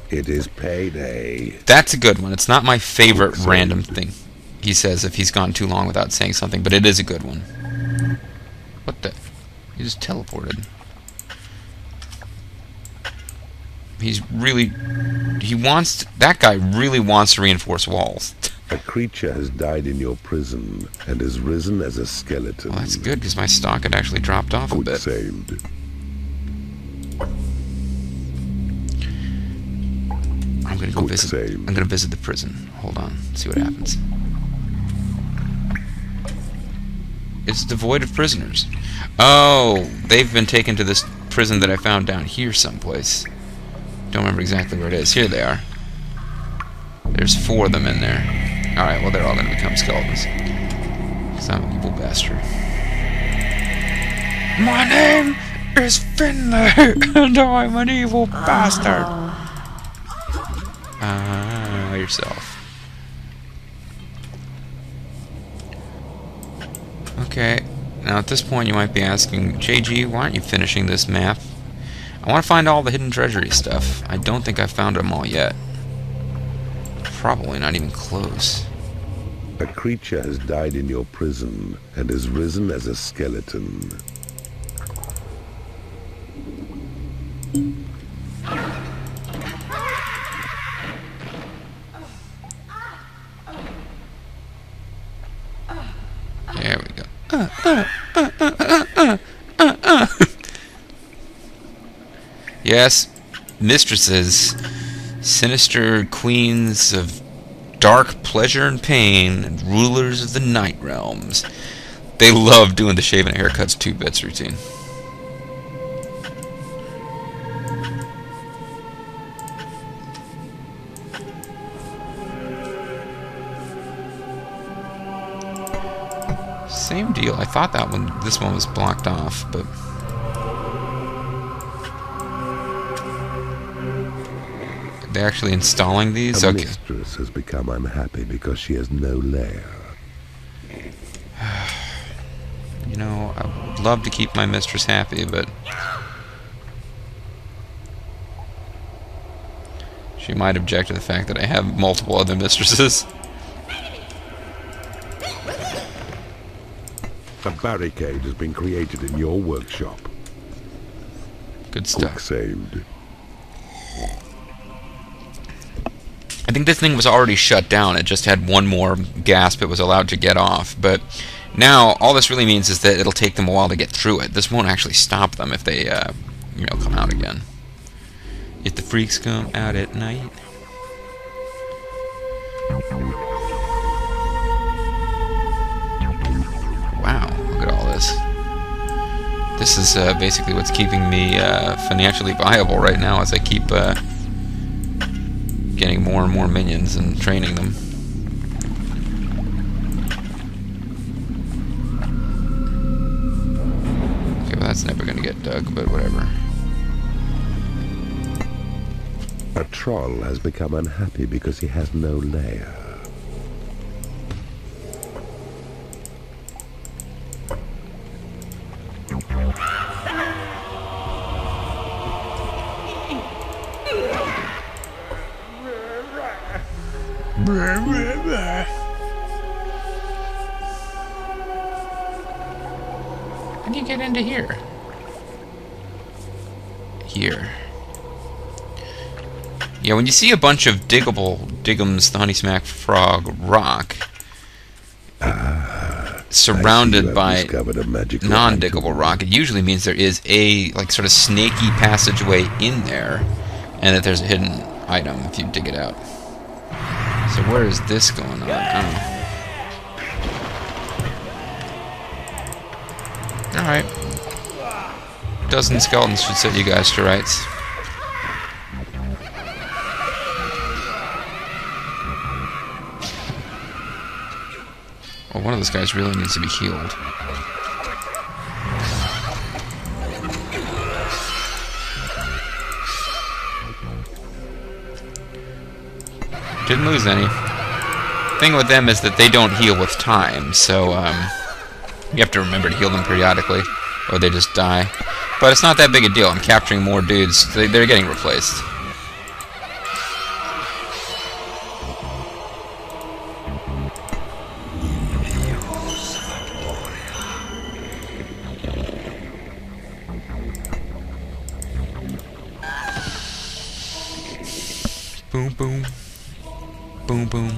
It is payday. That's a good one. It's not my favorite random thing he says if he's gone too long without saying something, but it is a good one. What the? He just teleported. That guy really wants to reinforce walls. A creature has died in your prison and has risen as a skeleton. Well, that's good, because my stock had actually dropped off a bit. Saved. I'm gonna go visit. I'm gonna visit the prison. Hold on, see what happens. It's devoid of prisoners. Oh, they've been taken to this prison that I found down here someplace. Don't remember exactly where it is. Here they are. There's 4 of them in there. Alright, well, they're all going to become skeletons. Because I'm an evil bastard. My name is Finlay, and I'm an evil bastard. Yourself. Okay, now at this point you might be asking, JG, why aren't you finishing this map? I want to find all the hidden treasury stuff. I don't think I've found them all yet. Probably not even close. A creature has died in your prison and has risen as a skeleton. There we go. Yes, mistresses, sinister queens of dark pleasure and pain, and rulers of the night realms. They love doing the shave and haircuts 2 bits routine. Same deal. I thought this one was blocked off, but they're actually installing these? A mistress has become unhappy because she has no lair. You know, I would love to keep my mistress happy, but she might object to the fact that I have multiple other mistresses. A barricade has been created in your workshop. Good stuff. Quick saved. I think this thing was already shut down. It just had one more gasp it was allowed to get off. But now, all this really means is that it'll take them a while to get through it. This won't actually stop them if they, you know, come out again. If the freaks come out at night. Wow, look at all this. This is basically what's keeping me financially viable right now as I keep getting more and more minions and training them. Okay, well that's never going to get dug, but whatever. A troll has become unhappy because he has no lair. How do you get into here? Here. Yeah, when you see a bunch of diggums, the honey smack frog rock, surrounded by non-diggable rock, it usually means there is a like sort of snaky passageway in there, and that there's a hidden item if you dig it out. So where is this going on? Alright. A dozen skeletons should set you guys to rights. Well, one of those guys really needs to be healed. Didn't lose any. Thing with them is that they don't heal with time, so you have to remember to heal them periodically, or they just die. But it's not that big a deal. I'm capturing more dudes. They're getting replaced. Boom, boom. Boom, boom.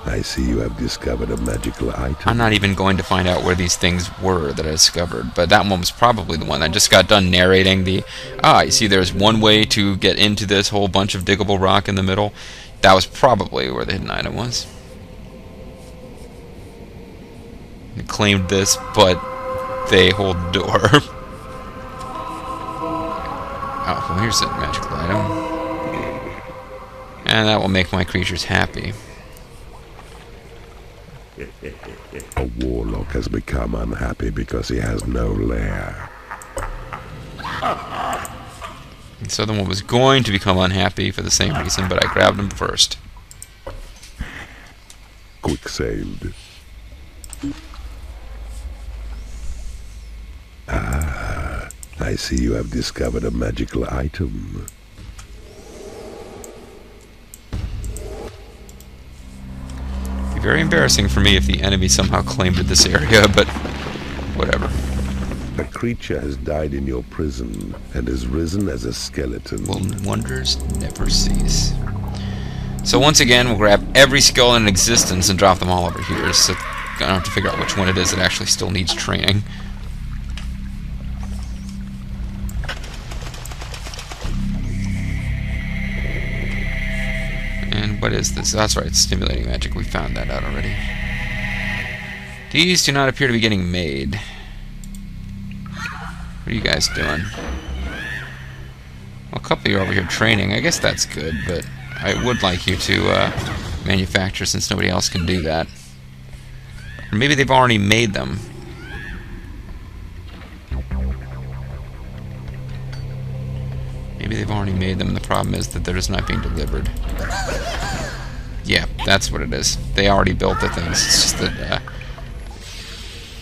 I see you have discovered a magical item. I'm not even going to find out where these things were that I discovered, but that one was probably the one. I just got done narrating the... you see there's one way to get into this whole bunch of diggable rock in the middle. That was probably where the hidden item was. They claimed this, but they hold the door. Oh, well here's a magical item. And that will make my creatures happy. A warlock has become unhappy because he has no lair. And so the one was going to become unhappy for the same reason, but I grabbed him first. Quick saved. I see you have discovered a magical item. It'd be very embarrassing for me if the enemy somehow claimed this area, but whatever. A creature has died in your prison and has risen as a skeleton. Will wonders never cease. So once again, we'll grab every skeleton in existence and drop them all over here. So I'm gonna have to figure out which one it is that actually still needs training. And what is this? That's right, it's stimulating magic. We found that out already. These do not appear to be getting made. What are you guys doing? Well, a couple of you are over here training. I guess that's good, but I would like you to manufacture since nobody else can do that. Or maybe they've already made them. Maybe they've already made them, and the problem is that they're just not being delivered. Yeah, that's what it is. They already built the things. It's just that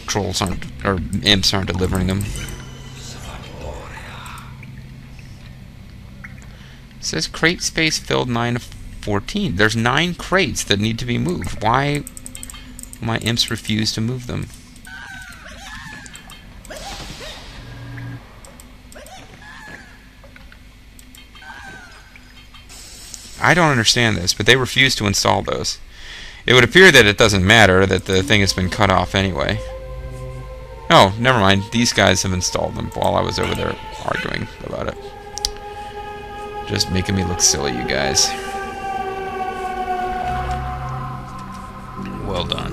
trolls aren't, or imps aren't delivering them. It says crate space filled 9 of 14. There's 9 crates that need to be moved. Why will my imps refuse to move them? I don't understand this, but they refuse to install those. It would appear that it doesn't matter, that the thing has been cut off anyway. Oh, never mind. These guys have installed them while I was over there arguing about it. Just making me look silly, you guys. Well done.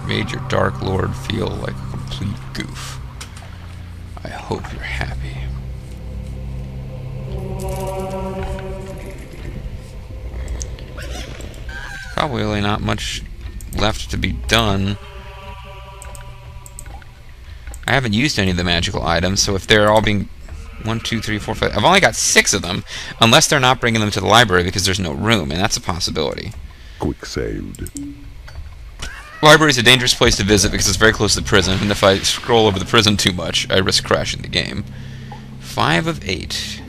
Made your Dark Lord feel like a complete goof. I hope you're happy. Probably really not much left to be done. I haven't used any of the magical items, so if they're all being 1, 2, 3, 4, 5... I've only got 6 of them, unless they're not bringing them to the library because there's no room, and that's a possibility. Quick saved. Library is a dangerous place to visit because it's very close to the prison, and if I scroll over the prison too much, I risk crashing the game. 5 of 8.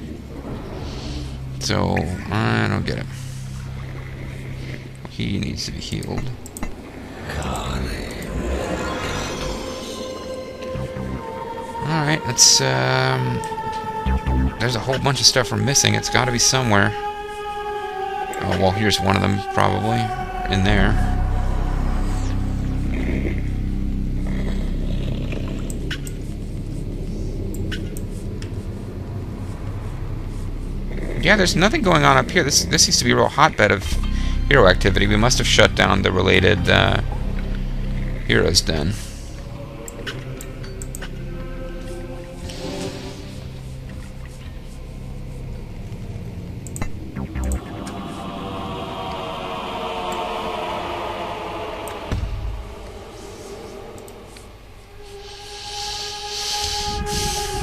So, I don't get it. He needs to be healed. Alright, let's, there's a whole bunch of stuff we're missing. It's gotta be somewhere. Oh, well, here's one of them, probably. In there. Yeah, there's nothing going on up here. This seems to be a real hotbed of hero activity. We must have shut down the related heroes den.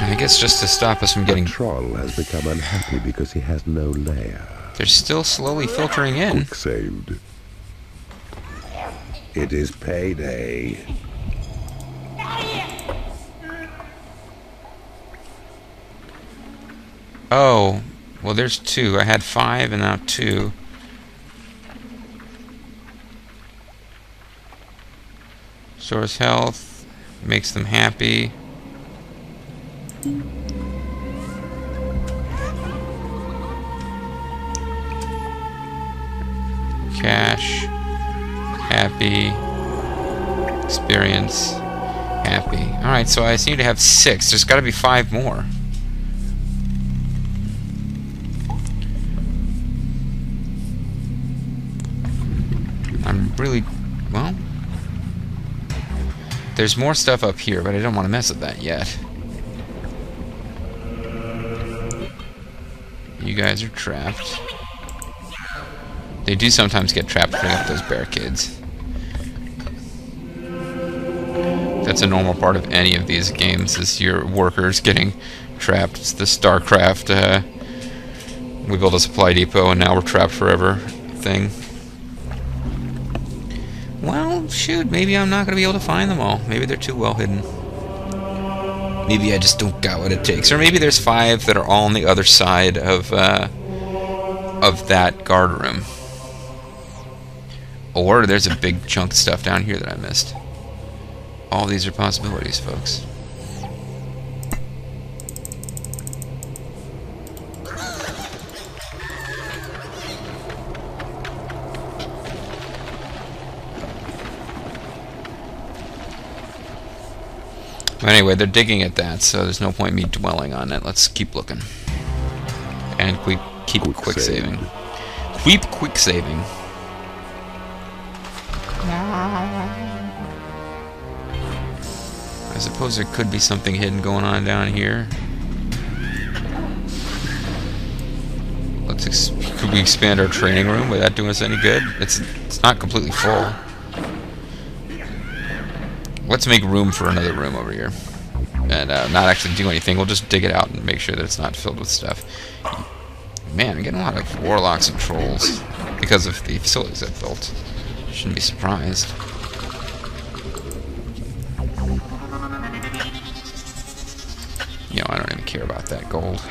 I guess just to stop us from getting... The troll has become unhappy because he has no lair. They're still slowly filtering in. Quick saved. It is payday. Oh, well, there's 2. I had 5 and now 2. Restores health, makes them happy. Cash, happy, experience, happy. Alright, so I seem to have 6. There's got to be 5 more. I'm really... well... there's more stuff up here, but I don't want to mess with that yet. You guys are trapped. They do sometimes get trapped putting up those barricades. That's a normal part of any of these games, is your workers getting trapped. It's the StarCraft, we built a supply depot and now we're trapped forever thing. Well, shoot, maybe I'm not going to be able to find them all. Maybe they're too well hidden. Maybe I just don't got what it takes. Or maybe there's 5 that are all on the other side of that guard room. Or there's a big chunk of stuff down here that I missed. All these are possibilities, folks. But anyway, they're digging at that, so there's no point in me dwelling on it. Let's keep looking. And keep quick saving. Keep quick saving. I suppose there could be something hidden going on down here. Could we expand our training room without doing us any good? It's not completely full. Let's make room for another room over here. And not actually do anything. We'll just dig it out and make sure that it's not filled with stuff. Man, I'm getting a lot of warlocks and trolls. because of the facilities I've built. Shouldn't be surprised. You know, I don't even care about that gold.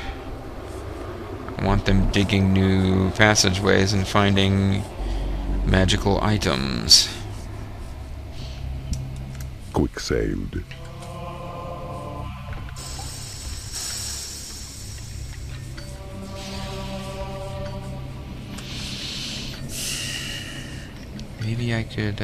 I want them digging new passageways and finding magical items. Quick saved. Maybe I could,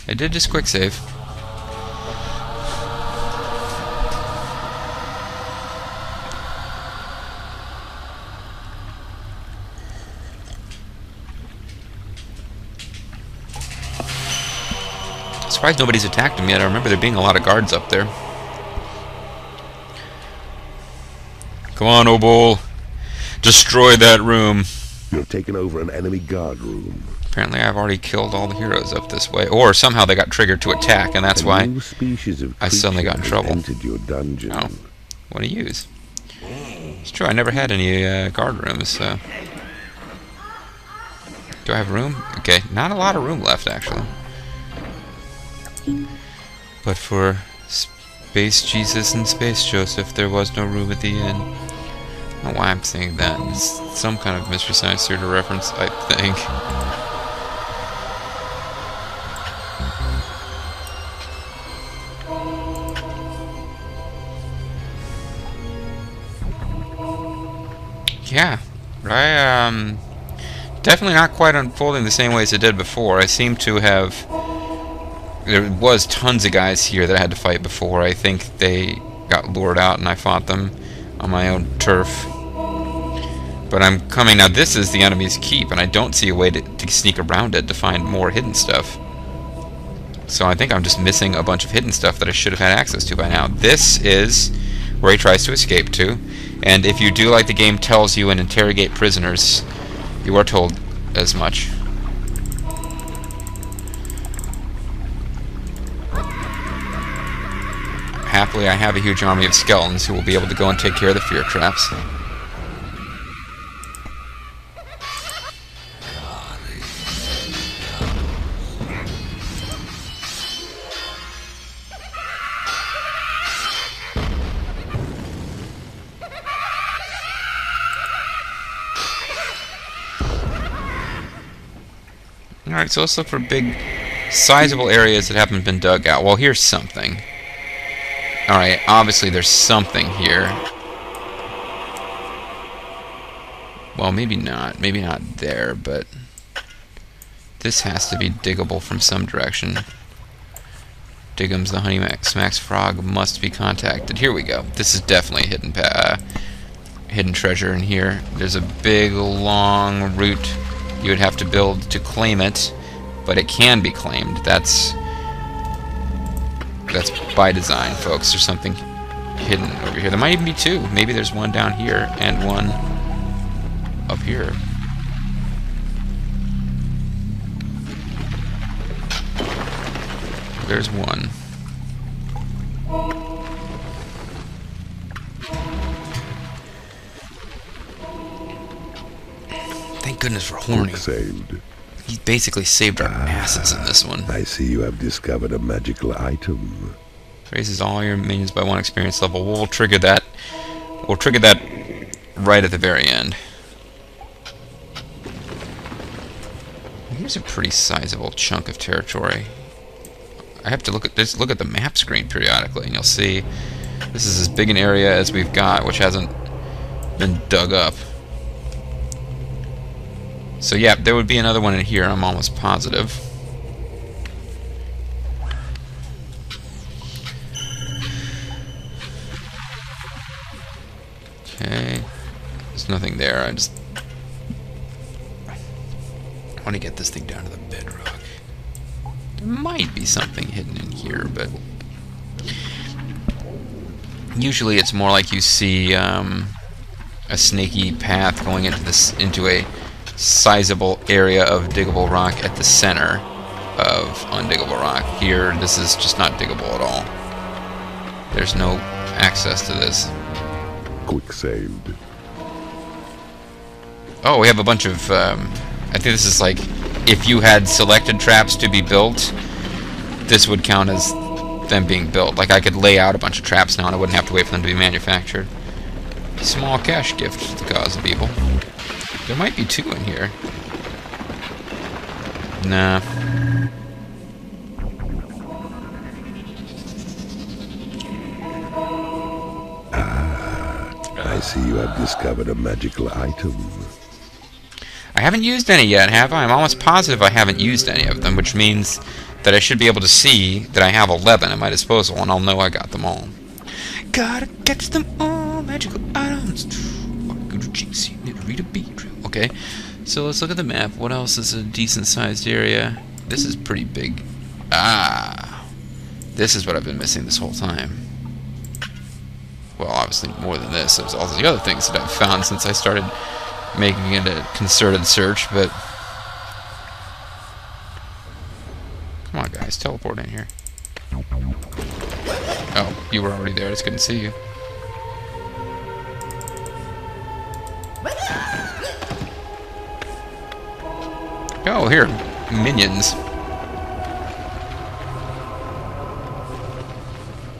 I did just quick save. Surprised nobody's attacked him yet. I remember there being a lot of guards up there. Come on, Obol. Destroy that room. You've taken over an enemy guard room. Apparently I've already killed all the heroes up this way. Or somehow they got triggered to attack, and that's why I suddenly got in trouble. Entered your dungeon. Oh, what do you use? It's true, I never had any guard rooms, so... Do I have room? Okay, not a lot of room left, actually. But for Space Jesus and Space Joseph, there was no room at the inn. I don't know why I'm saying that. It's some kind of Mystery Science Theater reference, I think. Yeah, I definitely not quite unfolding the same way as it did before. I seem to have... There was tons of guys here that I had to fight before. I think they got lured out and I fought them on my own turf. But I'm coming... Now this is the enemy's keep, and I don't see a way to sneak around it to find more hidden stuff. So I think I'm just missing a bunch of hidden stuff that I should have had access to by now. This is where he tries to escape to. And if you do like the game tells you and interrogate prisoners, you are told as much. Happily, I have a huge army of skeletons who will be able to go and take care of the fear traps. Alright, so let's look for big, sizable areas that haven't been dug out. Well, here's something. Alright, obviously there's something here. Well, maybe not. Maybe not there, but... This has to be diggable from some direction. Diggums, the honey smacks frog, must be contacted. Here we go. This is definitely a hidden treasure in here. There's a big, long route you would have to build to claim it, but it can be claimed. That's by design, folks. There's something hidden over here. There might even be two. Maybe there's one down here and one up here. There's one. Thank goodness for Horny. Saved. He basically saved our asses in this one. I see you have discovered a magical item. Raises all your minions by 1 experience level. We'll trigger that. We'll trigger that right at the very end. Here's a pretty sizable chunk of territory. I have to look at this. Look at the map screen periodically, and you'll see this is as big an area as we've got, which hasn't been dug up. So yeah, there would be another one in here, I'm almost positive. Okay, there's nothing there. I want to get this thing down to the bedrock. There might be something hidden in here, but usually it's more like you see a snaky path going into a sizable area of diggable rock at the center, of undiggable rock. Here, this is just not diggable at all. There's no access to this. Quick saved. Oh, we have a bunch of, I think this is like, if you had selected traps to be built, this would count as them being built. Like, I could lay out a bunch of traps now and I wouldn't have to wait for them to be manufactured. Small cash gift to the cause of evil. There might be 2 in here. Nah. I see you have discovered a magical item. I haven't used any yet, have I? I'm almost positive I haven't used any of them, which means that I should be able to see that I have 11 at my disposal, and I'll know I got them all. Gotta catch them all, magical items. Okay, so let's look at the map. What else is a decent-sized area? This is pretty big. Ah, this is what I've been missing this whole time. Well, obviously more than this. There's all the other things that I've found since I started making it a concerted search, but... Come on, guys, teleport in here. Oh, you were already there. I just couldn't see you. Oh, here. Minions.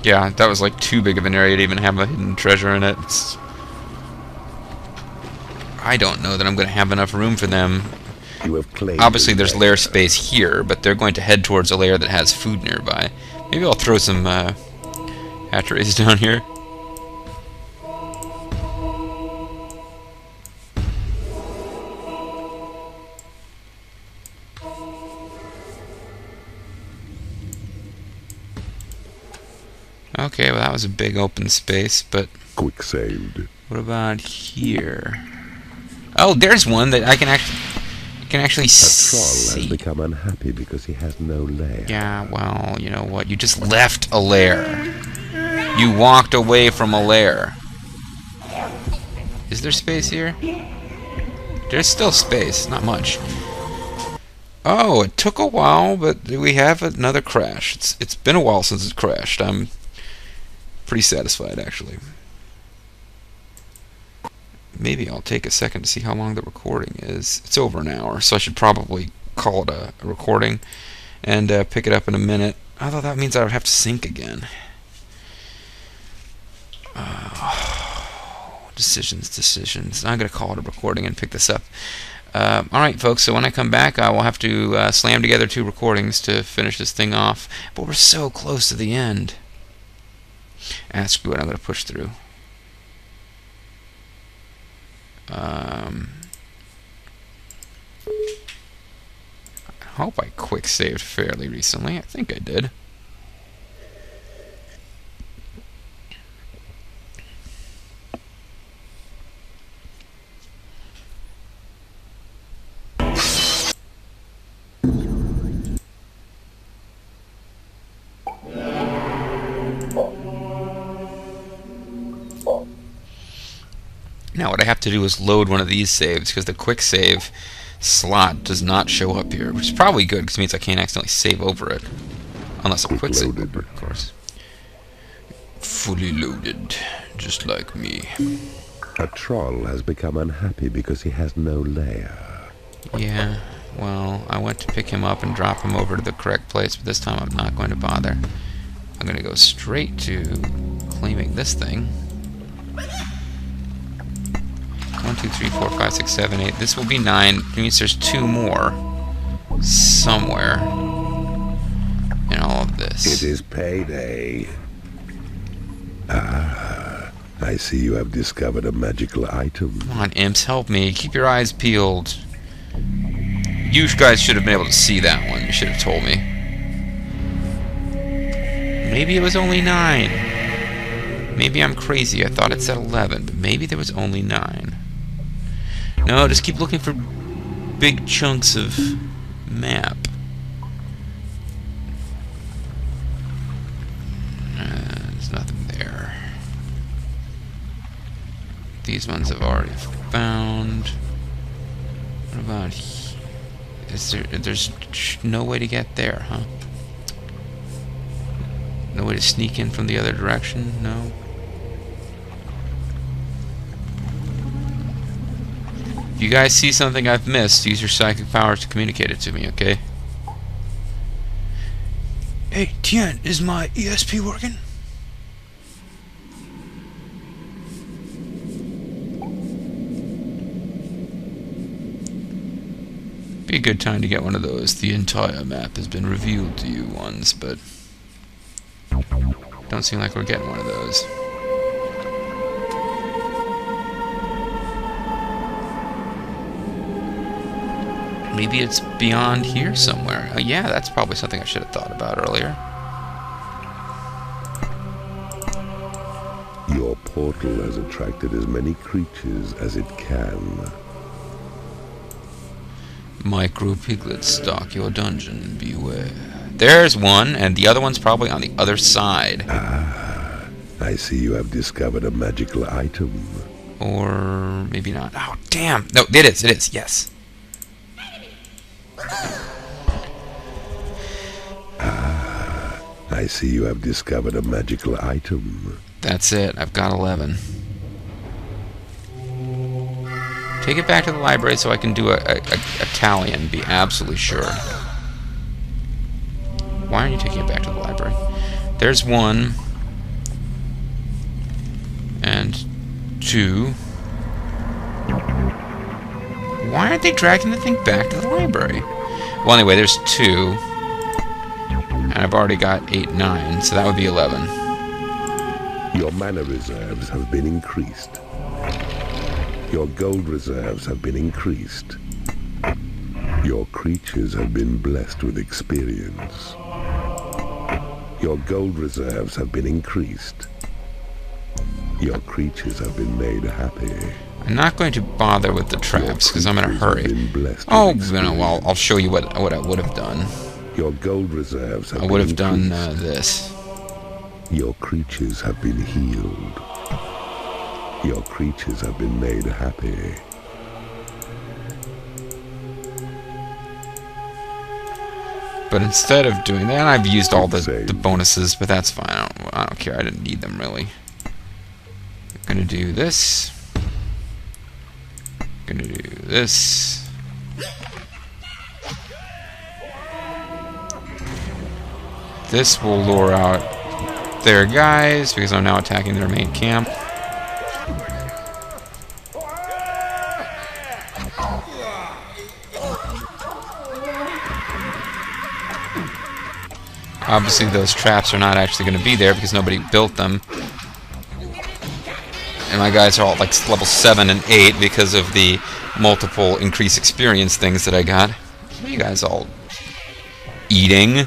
Yeah, that was like too big of an area to even have a hidden treasure in it. I don't know that I'm going to have enough room for them. Obviously, there's lair space here, but they're going to head towards a lair that has food nearby. Maybe I'll throw some hatcheries down here. Okay, well that was a big open space, but... Quick saved. What about here? Oh, there's one that I can actually see. A troll has become unhappy because he has no lair. Yeah, well, you know what? You just left a lair. You walked away from a lair. Is there space here? There's still space, not much. Oh, it took a while, but we have another crash. It's been a while since it crashed. I'm pretty satisfied, actually. Maybe I'll take a second to see how long the recording is. It's over an hour, so I should probably call it a recording and pick it up in a minute. Although that means I would have to sync again. Decisions. I'm going to call it a recording and pick this up. Alright, folks, so when I come back, I will have to slam together 2 recordings to finish this thing off. But we're so close to the end. Ask me what I'm going to push through. I hope I quick saved fairly recently. I think I did. Now what I have to do is load one of these saves, because the quick save slot does not show up here, which is probably good, because it means I can't accidentally save over it. Unless I quick save over it, of course. Fully loaded, just like me. A troll has become unhappy because he has no lair. Yeah, well, I went to pick him up and drop him over to the correct place, but this time I'm not going to bother. I'm going to go straight to claiming this thing. 1, 2, 3, 4, 5, 6, 7, 8. This will be 9. It means there's 2 more somewhere in all of this. It is payday. Ah, I see you have discovered a magical item. Come on, imps, help me. Keep your eyes peeled. You guys should have been able to see that one. You should have told me. Maybe it was only 9. Maybe I'm crazy. I thought it said 11, but maybe there was only 9. No, just keep looking for big chunks of map. There's nothing there. These ones I've already found. What about here? There's no way to get there, huh? No way to sneak in from the other direction? No? If you guys see something I've missed, use your psychic powers to communicate it to me, okay? Hey, Tien, is my ESP working? Be a good time to get one of those. The entire map has been revealed to you once, but don't seem like we're getting one of those. Maybe it's beyond here somewhere. Oh, yeah, that's probably something I should have thought about earlier. Your portal has attracted as many creatures as it can. Micro piglets stalk your dungeon. Beware. There's one, and the other one's probably on the other side. Ah, I see you have discovered a magical item. Or maybe not. Oh, damn. No, it is. It is. Yes. Ah, I see you have discovered a magical item. That's it. I've got 11. Take it back to the library so I can do a tally and be absolutely sure. Why aren't you taking it back to the library? There's 1. And 2. Why aren't they dragging the thing back to the library? Well, anyway, there's 2. And I've already got 8, 9, so that would be 11. Your mana reserves have been increased. Your gold reserves have been increased. Your creatures have been blessed with experience. Your gold reserves have been increased. Your creatures have been made happy. I'm not going to bother with the traps because I'm in a hurry. Oh, well, I'll show you what I would have done. Your gold reserves have I would have done this. Your creatures have been healed. Your creatures have been made happy. But instead of doing that, I've used all the bonuses, but that's fine. I don't care. I didn't need them, really. I'm gonna do this. Gonna do this. This will lure out their guys because I'm now attacking their main camp. Obviously those traps are not actually going to be there because nobody built them. And my guys are all like level 7 and 8 because of the multiple increased experience things that I got. What are you guys all eating?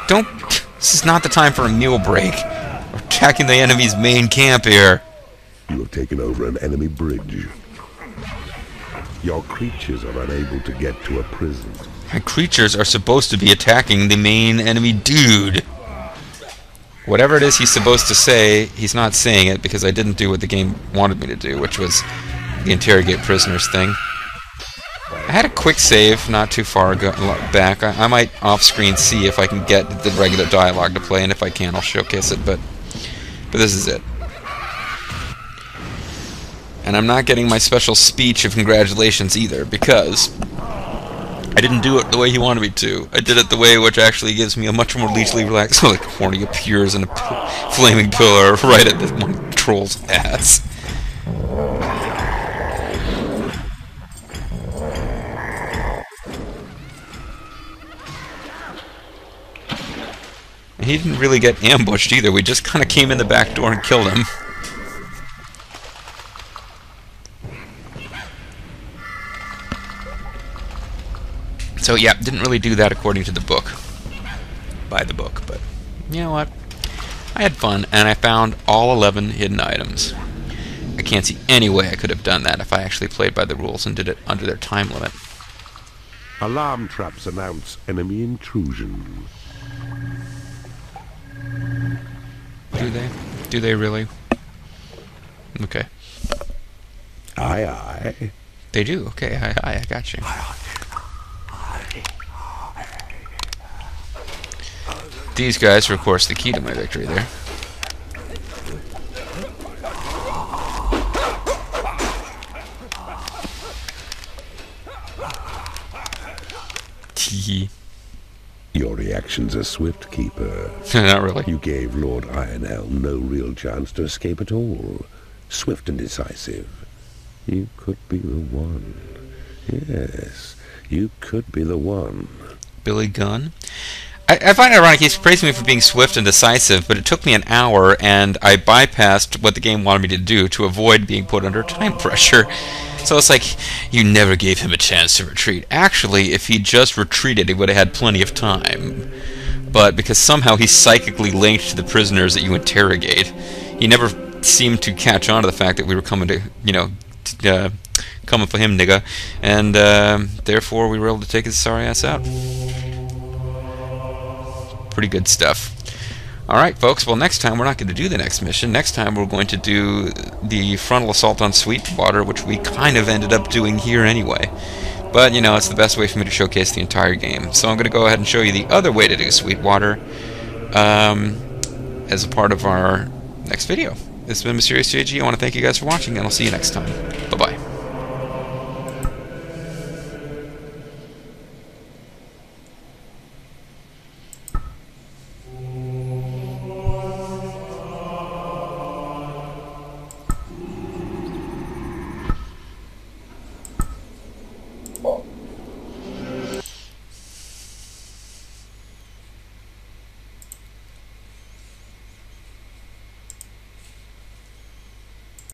Don't... This is not the time for a meal break. We're attacking the enemy's main camp here. You have taken over an enemy bridge. Your creatures are unable to get to a prison. My creatures are supposed to be attacking the main enemy dude. Whatever it is he's supposed to say, he's not saying it because I didn't do what the game wanted me to do, which was the interrogate prisoners thing. I had a quick save not too far back. I might off-screen see if I can get the regular dialogue to play, and if I can, I'll showcase it, but this is it. And I'm not getting my special speech of congratulations either, because I didn't do it the way he wanted me to. I did it the way which actually gives me a much more leisurely relaxed. So like a horny appears in a flaming pillar right at this one troll's ass. And he didn't really get ambushed either. We just kind of came in the back door and killed him. So yeah, didn't really do that according to the book. By the book, but you know what? I had fun, and I found all 11 hidden items. I can't see any way I could have done that if I actually played by the rules and did it under their time limit. Alarm traps announce enemy intrusion. Do they? Do they really? Okay. Aye, aye. They do? Okay, I got you. These guys are, of course, the key to my victory there. Tee. Your reactions are swift, Keeper. Not really. You gave Lord Ironhelm no real chance to escape at all. Swift and decisive. You could be the one. Yes, you could be the one. Billy Gunn. I find it ironic he's praising me for being swift and decisive, but it took me an hour, and I bypassed what the game wanted me to do to avoid being put under time pressure. So it's like, you never gave him a chance to retreat. Actually, if he just retreated, he would have had plenty of time. But because somehow he's psychically linked to the prisoners that you interrogate, he never seemed to catch on to the fact that we were coming to, coming for him, nigga. And therefore, we were able to take his sorry ass out. Pretty good stuff. Alright, folks, well, next time we're not going to do the next mission. Next time we're going to do the frontal assault on Sweetwater, which we kind of ended up doing here anyway. But, it's the best way for me to showcase the entire game. So I'm going to go ahead and show you the other way to do Sweetwater as a part of our next video. This has been Mysterious JG. I want to thank you guys for watching, and I'll see you next time. Bye-bye.